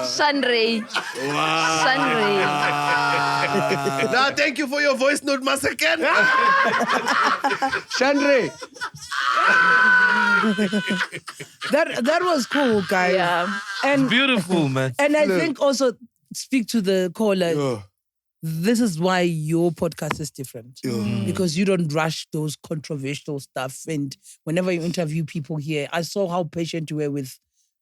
Sunray. Sunray. Now, thank you for your voice note, Masakan. Shandre. That was cool, guys. Yeah. And beautiful, man. And I think also speak to the caller. This is why your podcast is different. Because you don't rush those controversial stuff. And whenever you interview people here, I saw how patient you were with,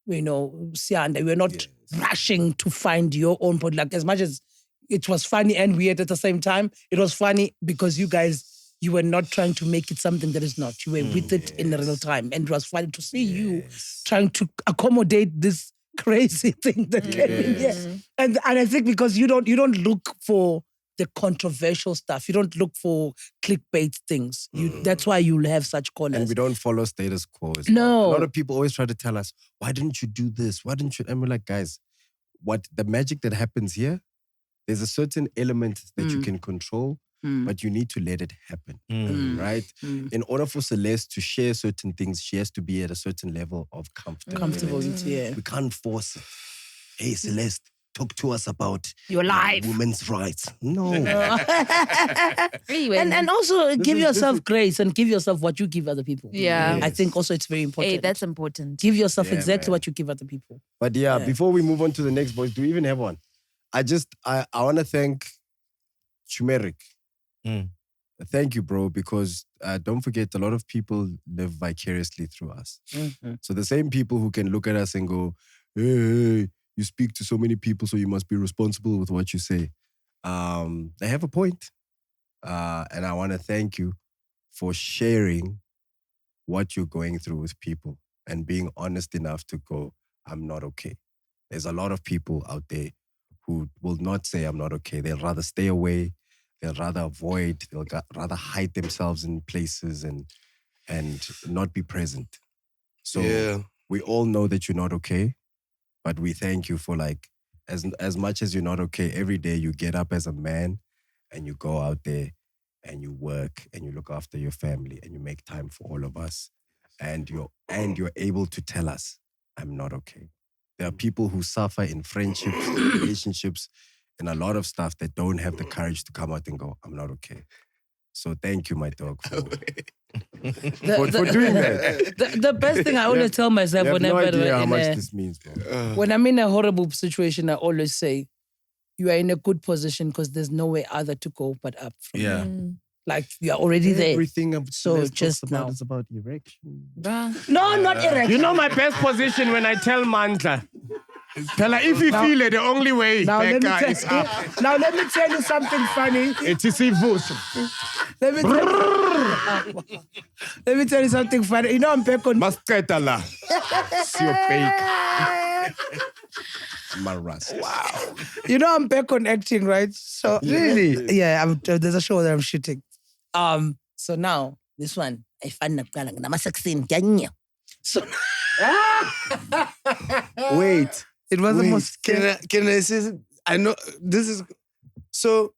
Sianda. We're not rushing to find your own podcast. Like, as much as it was funny and weird at the same time, it was funny because you guys, you were not trying to make it something that is not. You were with it in real time. And it was funny to see you trying to accommodate this crazy thing that came in here. And I think because you don't look for the controversial stuff. You don't look for clickbait things. That's why you'll have such callers. And we don't follow status quo. No. A lot of people always try to tell us, why didn't you do this? Why didn't you? And we're like, guys, what the magic that happens here, there's a certain element that you can control, but you need to let it happen, right? In order for Celeste to share certain things, she has to be at a certain level of comfortability. We can't force it. Hey, Celeste, talk to us about your life, women's rights. No. Anyway, and also give yourself grace and give yourself what you give other people. Yeah. I think also it's very important. Hey, that's important. Give yourself exactly what you give other people. But before we move on to the next voice, do we even have one? I want to thank Chiumya. Thank you, bro, because don't forget, a lot of people live vicariously through us. So the same people who can look at us and go, hey, you speak to so many people, so you must be responsible with what you say. They have a point. And I want to thank you for sharing what you're going through with people and being honest enough to go, I'm not okay. There's a lot of people out there who will not say I'm not okay. They'll rather stay away. They'll rather avoid. They'll rather hide themselves in places and not be present. So we all know that you're not okay, but we thank you for as much as you're not okay, every day you get up as a man and you go out there and you work and you look after your family and you make time for all of us. And you're able to tell us, I'm not okay. There are people who suffer in friendships, in relationships, in a lot of stuff that don't have the courage to come out and go, I'm not okay. So thank you, my dog, for doing that. The best thing I always tell myself You have no whenever idea how much this means, bro. when I'm in a horrible situation, I always say, you are in a good position because there's no way other to go but up. From Yeah. there. Like you are already there. Everything So just about now. is about erection. No, not erection. You know my best position when I tell Mandla. Tell her if you feel it, the only way back is up. Now let me tell you something funny. It is evuso. Let me tell you something funny. You know I'm back on. Masqeta la. Your fake. Maras. Wow. You know I'm back on acting, right? So really? Yeah, there's a show that I'm shooting. So now this one, I find I'm 16. So wait. It was the most. Can I say something? I know this is so.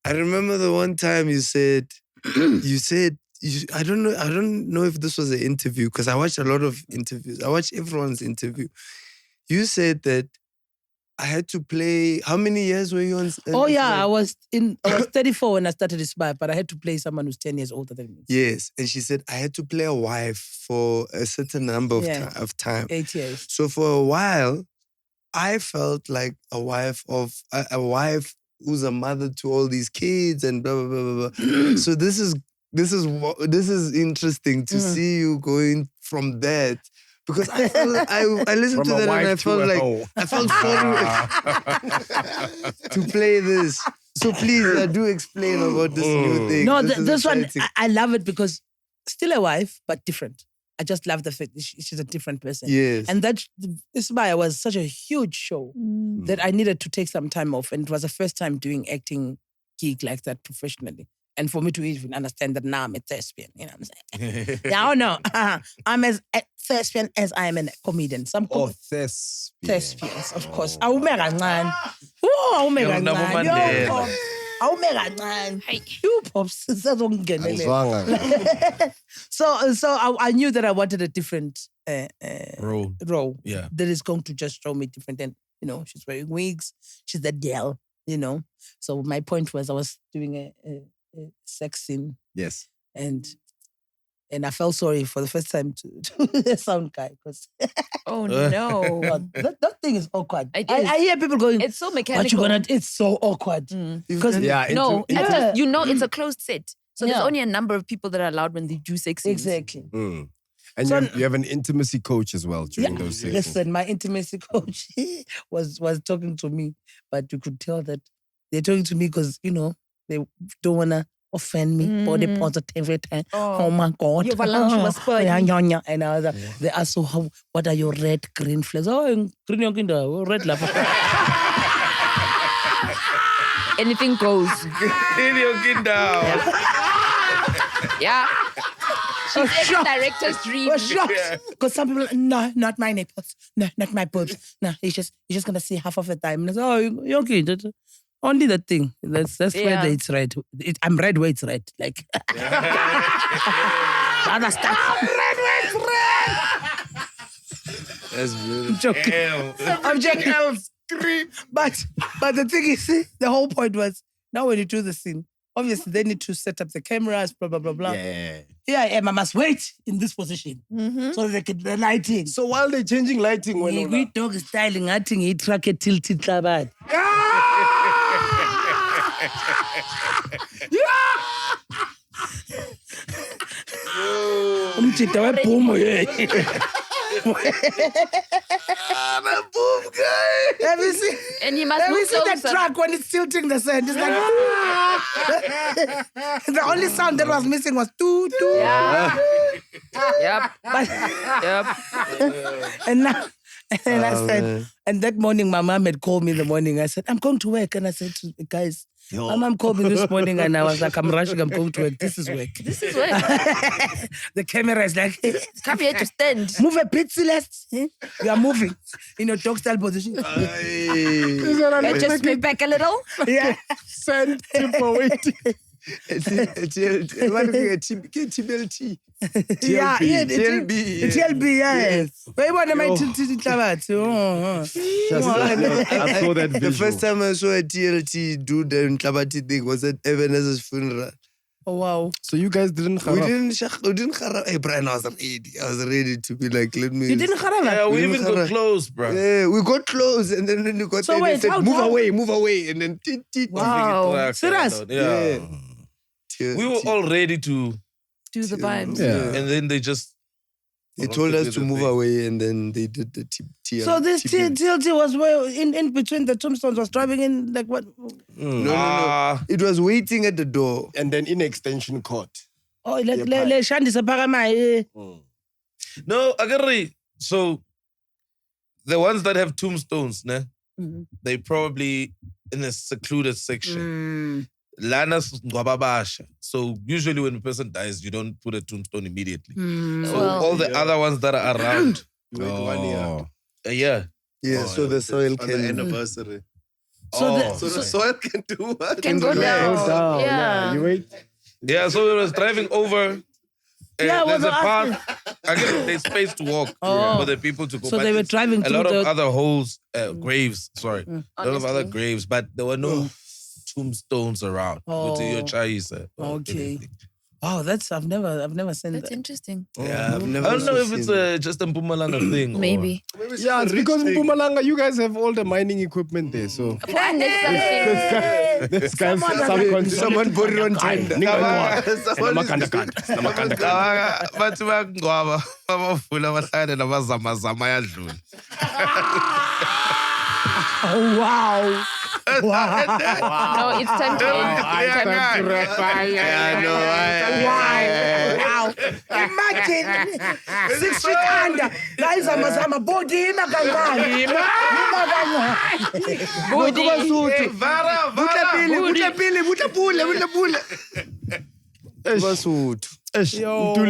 I remember the one time you said, I don't know if this was an interview because I watched a lot of interviews. I watched everyone's interview. You said that I had to play. How many years were you on? Oh yeah, I was 34 when I started Inspire, but I had to play someone who's 10 years older than me. Yes, and she said I had to play a wife for a certain number of time. 8 years. So for a while, I felt like a wife who's a mother to all these kids and blah blah blah blah blah. So this is interesting to see you going from that. Because I listened to that and I felt like I felt sorry to play this. So please, do explain about this new thing. No, this one I love it because still a wife but different. I just love the fact that she's a different person. Yes, and that Inspire was such a huge show that I needed to take some time off, and it was the first time doing acting gig like that professionally. And for me to even understand that now I'm a thespian, you know what I'm saying? Yeah, I know. I'm as thespian as I am a comedian. Some thespians, of course. Awumeka kancane. Awumeka kancane. Awumeka kancane. You pops. So I knew that I wanted a different role. Yeah. That is going to just show me different. And, you know, she's wearing wigs. She's that girl, you know. So my point was I was doing a sex scene. Yes. And I felt sorry for the first time to the sound guy because oh no, that thing is awkward. I hear people going, it's so mechanical. What you gonna? It's so awkward because you know it's a closed set, so there's only a number of people that are allowed when they do sex scenes. Exactly. Mm. And so, you have an intimacy coach as well during those sessions. Listen, my intimacy coach was talking to me, but you could tell that they're talking to me because, you know, they don't want to offend me, body positivity. Oh my God. Your lunch was spoiled. And they asked, so what are your red, green flags? Oh, green young kinder, red love. Anything goes. Green young kinder. Yeah. She's every director's dream. Because some people, no, not my nipples. No, not my boobs. No, he's just gonna see half of the time. And I say, oh, you're okay. Only that thing. That's where it's right. I'm red where it's red. Like understand? I'm red where it's red. That's beautiful. I'm joking. But the thing is, the whole point was now when you do the scene, obviously they need to set up the cameras, blah blah blah blah. Yeah. Here I am. I must wait in this position so they get the lighting. So while they're changing lighting, when we dog styling, I think he track it tilted tabad. Umtita weboom boom guy. Have you seen? And he must have you seen closer. that track when it's tilting the sand? It's like the only sound that was missing was doo doo. Yeah. Yep. Yep. And now. And I said, and that morning, my mom had called me in the morning. I said, I'm going to work. And I said to the guys, my mom called me this morning and I was like, I'm rushing, I'm going to work. This is work. This is work. The camera is like, come here to stand. Move a bit, Celeste. You are moving in your dog style position. Just move back a little. Yeah. Send people waiting. TBLT. Yeah, TLB. TLB, yes. Where you want to make Thabng? I saw that visual. The first time I saw a TLT do the Ntlabati thing was at Ebenezer's funeral. Oh, wow. So you guys didn't We didn't kharab. Hey, Brian, I was ready to be like, let me. You didn't kharab? Yeah, we even got close, bro. Yeah, we got close, and then we got so there, wait, they said, move away, and then wow. Serious? Yeah. We were all ready to do the vibes. Yeah. And then they just They told us to move away, and then they did the TLT. So this TLT was where in between the tombstones was driving in like what? No. It was waiting at the door. And then in extension court. Oh, like le Shandisa Paramai. No, Agari. So the ones that have tombstones, ne? They probably in a secluded section. Lanas Ngwababasha. So usually when a person dies, you don't put a tombstone immediately. So all the other ones that are around. Wait 1 year. Yeah. Yeah, so the soil can... On the anniversary. So the soil can do what? Can go down. Yeah. You wait. Yeah, so we was driving over. There's a path. Again, there's space to walk for the people to go. So they were driving a through lot of the... other holes, graves, sorry. A lot of other graves, but there were no tombstones around. Okay. Anything. Oh, I've never seen that. That's interesting. Yeah, I've never I don't know if seen it's that. just a Mpumalanga thing. Maybe. Yeah, it's because in Mpumalanga, you guys have all the mining equipment there, so... This guy's subconscious. Someone put it on tender. Oh, wow. No, it's time to end. Wow. Imagine 6 feet under. Guys, I'm a body.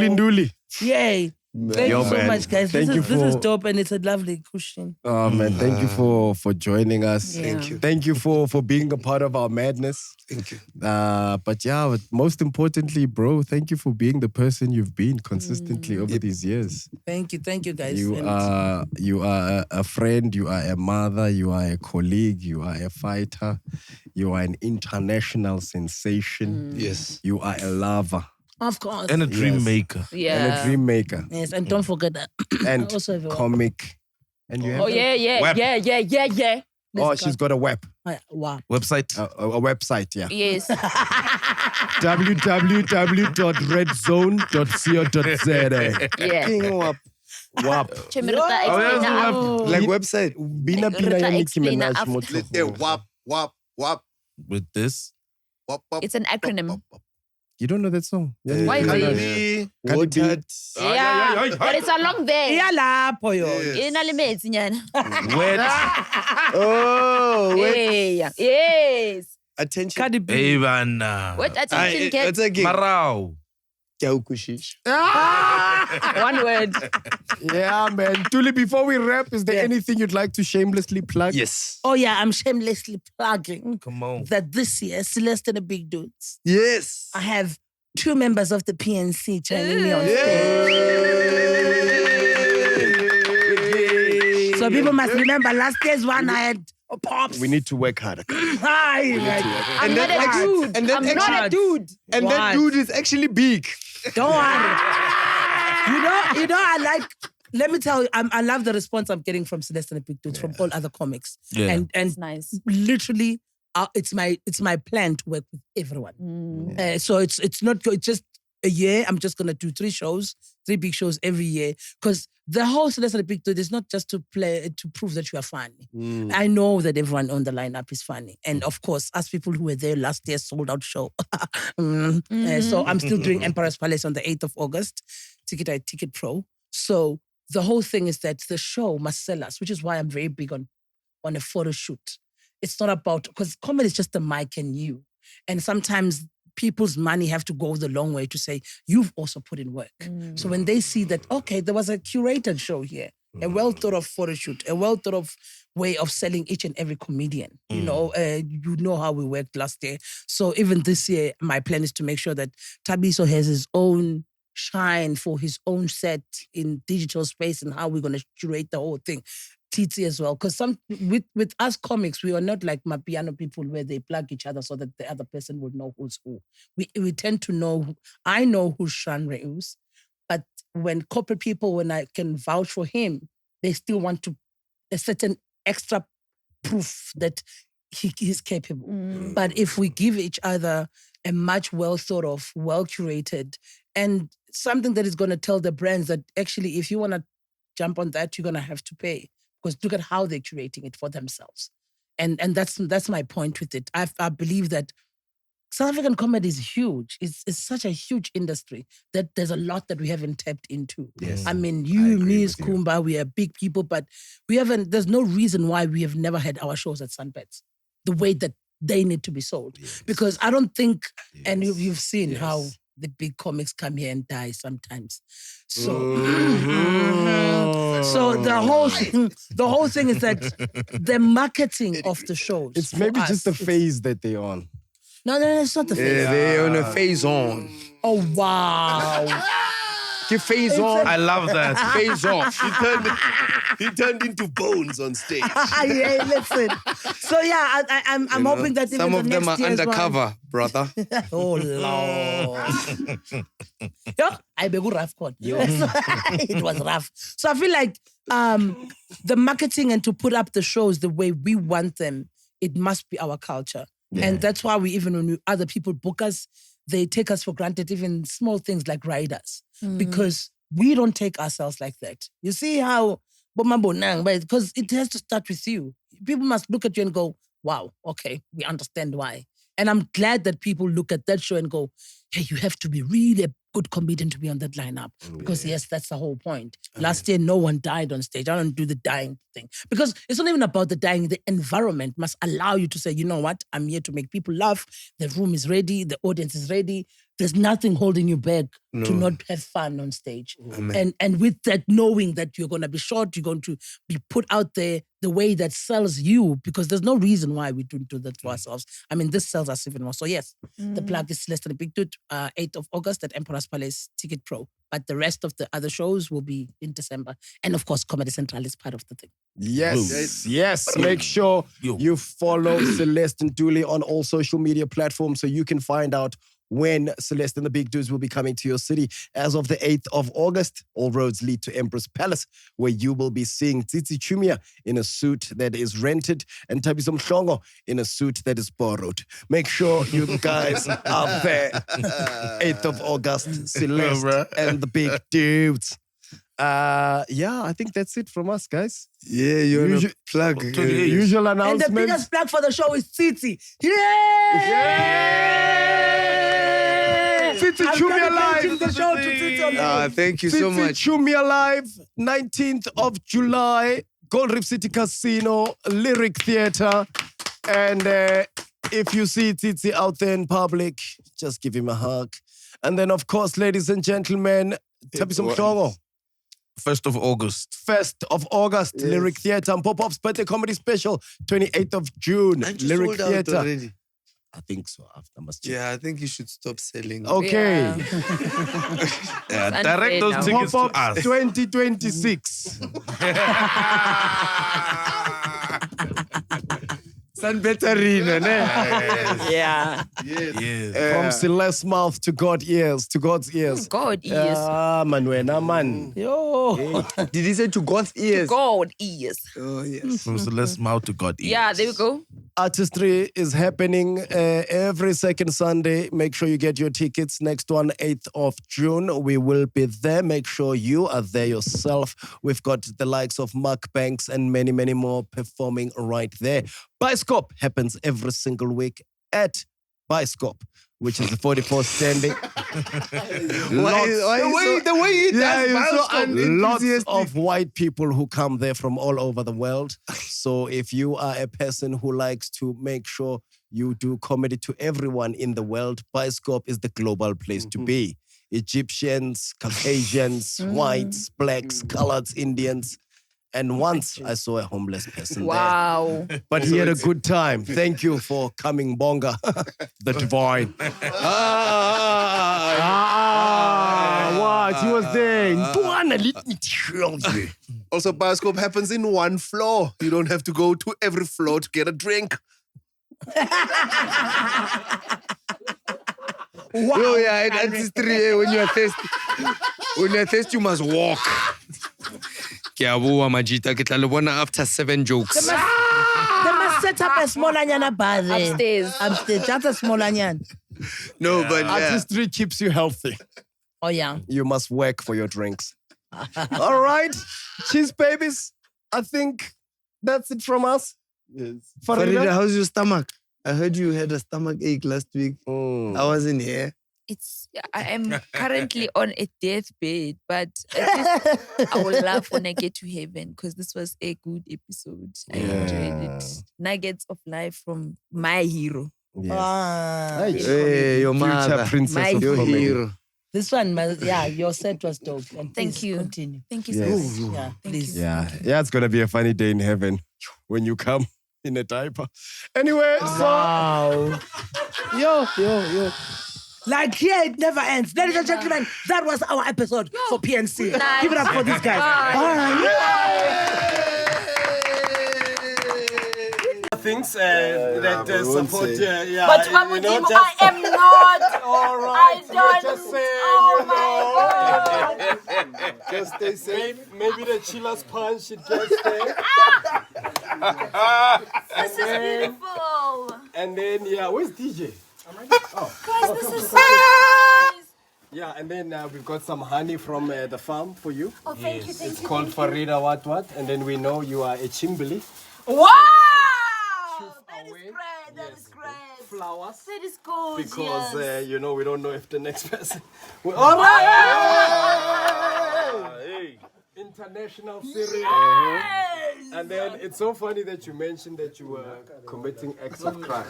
Nduli. Yay. Thank you so much, guys. This is dope, and it's a lovely cushion. Oh man, thank you for joining us. Yeah. Thank you for being a part of our madness. Thank you. But most importantly, bro, thank you for being the person you've been consistently over these years. Thank you, guys. You are a friend, you are a mother, you are a colleague, you are a fighter, you are an international sensation. Yes. You are a lover. Of course. And a dream maker. Yeah. And a dream maker. Yes, and don't forget that. And also comic. And you have yeah. Oh, she's got a web. Wow. Website? A website, yeah. Yes. www.redzone.co.za. Yeah. King Wap. Wap. Like website. Bina Pina ya Nicki Minaj moto. Wap. With this? Wap. It's an acronym. You don't know that song? Why is it? Yeah, but it's along there. Wet. Oh, Yeah. Yes. attention. Hey, man. What attention get? What's again? Marau. One word. Yeah, man. Tuli, before we wrap, is there anything you'd like to shamelessly plug? Yes. Oh, yeah, I'm shamelessly plugging Come on. that this year, Celeste and the Big Dudes, Yes. I have 2 members of the PNC joining me on stage. So people must remember, last year's one I had Pops. We need to work harder. I'm not a dude. And then I'm not a dude. And that dude is actually big. Don't worry. You know, I like. Let me tell you, I love the response I'm getting from Celeste and the Big Dudes from all other comics. Yeah. And It's nice. literally, it's my plan to work with everyone. So it's not it's just a year. I'm just gonna do 3 big shows every year, because the whole Celeste and the Big Dude is not just to prove that you are funny. I know that everyone on the lineup is funny, and of course, us people who were there last year sold out show. So I'm still doing Emperor's Palace on the 8th of August. Ticket Pro. So the whole thing is that the show must sell us, which is why I'm very big on a photo shoot. It's not about, because comedy is just a mic and you. And sometimes people's money have to go the long way to say, you've also put in work. So when they see that, okay, there was a curated show here, a well thought of photo shoot, a well thought of way of selling each and every comedian. You know how we worked last year. So even this year, my plan is to make sure that Thabiso has his own shine for his own set in digital space and how we're going to curate the whole thing. Tsitsi as well, because with us comics, we are not like Mapiano people where they plug each other so that the other person would know who's who. We tend to know, I know who Shanre is, but when corporate people, when I can vouch for him, they still want a certain extra proof that he's capable. But if we give each other a much well thought of, well curated, and something that is going to tell the brands that actually, if you want to jump on that, you're going to have to pay. Because look at how they're curating it for themselves. And that's my point with it. I believe that South African comedy is huge. It's such a huge industry that there's a lot that we haven't tapped into. Yes. I mean, me, Skumba, we are big people, but there's no reason why we have never had our shows at Sunbeds the way that they need to be sold. Yes. Because I don't think, and you've seen how the big comics come here and die sometimes. So, so the whole thing is that the marketing of the shows. It's maybe just the phase that they're on. No, it's not the phase. Yeah, they're on a phase on. Oh, wow. Give phase on. I love that. Phase off. He turned into bones on stage. Yeah, listen. So yeah, I'm hoping that some of them are undercover, brother. Oh Lord. Yeah, I be good rough code. It was rough. So I feel like the marketing and to put up the shows the way we want them, it must be our culture. Yeah. And that's why when other people book us, they take us for granted, even small things like riders, because we don't take ourselves like that. You see how, because it has to start with you. People must look at you and go, wow, okay, we understand why. And I'm glad that people look at that show and go, hey, you have to be really a good comedian to be on that lineup. Because yes, that's the whole point. Last year, no one died on stage. I don't do the dying thing. Because it's not even about the dying. The environment must allow you to say, you know what? I'm here to make people laugh. The room is ready. The audience is ready. There's nothing holding you back to not have fun on stage. And with that, knowing that you're going to be short, you're going to be put out there the way that sells you, because there's no reason why we don't do that for ourselves. I mean, this sells us even more. So yes, the plug is Celeste and the Big Dude, 8th of August at Emperor's Palace Ticket Pro. But the rest of the other shows will be in December. And of course, Comedy Central is part of the thing. Yes. Make sure you follow Celeste and NTULI on all social media platforms so you can find out when Celeste and the Big Dudes will be coming to your city. As of the 8th of August, all roads lead to Empress Palace, where you will be seeing Tsitsi Chiumya in a suit that is rented and Thabiso Mhlongo in a suit that is borrowed. Make sure you guys are there. 8th of August, Celeste and the Big Dudes. I think that's it from us, guys. Yeah, you're on a plug. Usual announcement. And the biggest plug for the show is Tsitsi. Tsitsi Chiumya Live. The show to Tsitsi thank you so much. Tsitsi Chiumya Live, 19th of July, Gold Reef City Casino, Lyric Theatre. And if you see Tsitsi out there in public, just give him a hug. And then, of course, ladies and gentlemen, Thabiso Mhlongo. 1st of August. 1st of August, yes. Lyric Theatre and Pop-Up's birthday comedy special, 28th of June, Lyric Theatre. Already? I think so. I must check. Yeah, I think you should stop selling. Okay. Direct those tickets to us. 2026. San Betarina, ne? Yeah. From Celeste's mouth to God's ears. God ears. Manuela, man. Yo. Did he say to God's ears? God ears. Oh, yes. From Celeste's mouth to God's ears. Yeah, there we go. Artistry is happening every second Sunday. Make sure you get your tickets. Next one, 8th of June. We will be there. Make sure you are there yourself. We've got the likes of Mark Banks and many, many more performing right there. Bioscope happens every single week at Bioscope, which is the 44th standing. The way he does lots of white people who come there from all over the world. So if you are a person who likes to make sure you do comedy to everyone in the world, Bioscope is the global place to be. Egyptians, Caucasians, whites, blacks, coloreds, Indians. And once I saw a homeless person Wow. there. But he had a good time. Thank you for coming, Bonga, the divine. What? He was there. Let me tell you. Also, bioscope happens in one floor. You don't have to go to every floor to get a drink. Wow. Oh yeah, and it's 3 when you are thirsty. When you are thirsty, you must walk. Kiabu Majita Kitalabona after 7 jokes. They must set up a small anyana bar there. Upstairs, just a small onion. No, but Artistry keeps you healthy. Oh yeah. You must work for your drinks. All right. Cheers, babies. I think that's it from us. Yes. Farieda, how's your stomach? I heard you had a stomach ache last week. I wasn't here. I am currently on a deathbed, but at least I will laugh when I get to heaven because this was a good episode. I enjoyed it. Nuggets of life from my hero. Yes. Hey, your mother. Future princess of your comedy. hero. This one, your set was dope. And Thank you. Continue. Thank you so Yes. much. Yeah, please. Yeah, it's gonna be a funny day in heaven when you come in a diaper. Anyway, Wow. Yo. Like here, it never ends. Ladies and gentlemen, that was our episode for PNC. Nice. Give it up for these guys. Bye. Things that support, But I am not. All right, I don't. Just saying, just stay safe. Maybe the chiller's punch should get there. This is beautiful. And then, where's DJ? Guys, this is so nice. Yeah, and then we've got some honey from the farm for you. Oh, thank you. It's called Farieda what? And then we know you are a chimbili. Wow! That is great. That is great. Flowers. That is gorgeous. Because, we don't know if the next person will... All right! Hey. International series. Yes! And then it's so funny that you mentioned that you were committing acts of crime.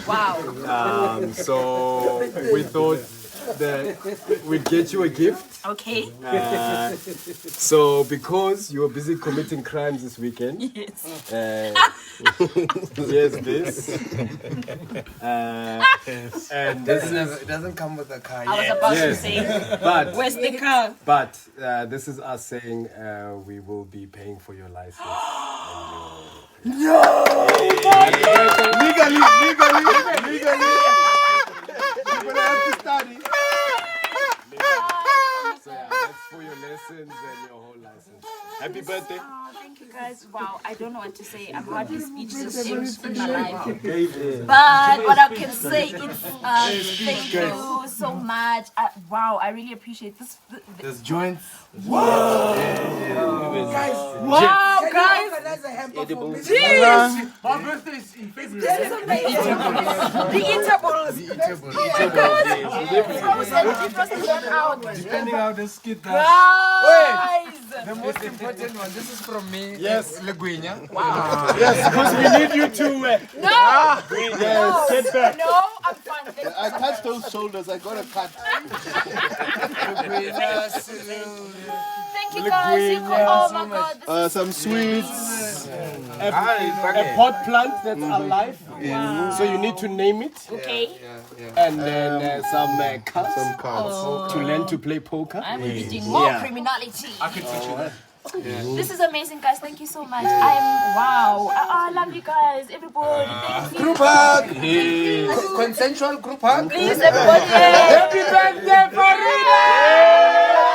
Wow. So we thought that we'd get you a gift. Okay. So because you were busy committing crimes this weekend. Yes. Yes, this. And this It doesn't come with a car I was about to say, but where's the car? But this is us saying we will be paying for your license. No! Legally. You're gonna have to study. So that's for your lessons and your whole license. Happy birthday. Oh, thank you guys. Wow, I don't know what to say. I'm hardly speechless in my life. But what I can say is thank you so much. Wow, I really appreciate this. There's joints. Wow, guys. Jeez. My birthday is in February. This is amazing. The eatables. Depending how the skit does. Guys. The most important one. This is from me. Yes. Leguinya. Wow. Yes, because we need you to... No. Get back. No, I'm fine. I touched those shoulders. I got a cut. Thank you guys. Oh my God. Some sweets. A pot plant that's alive. So you need to name it. Okay. And then some cards. To learn to play poker. I'm reading more criminality. I can teach you that. This is amazing, guys. Thank you so much. Wow. I love you guys. Everybody. Thank you. Group hug. Consensual group hug. Please, everybody. Happy birthday, Farieda!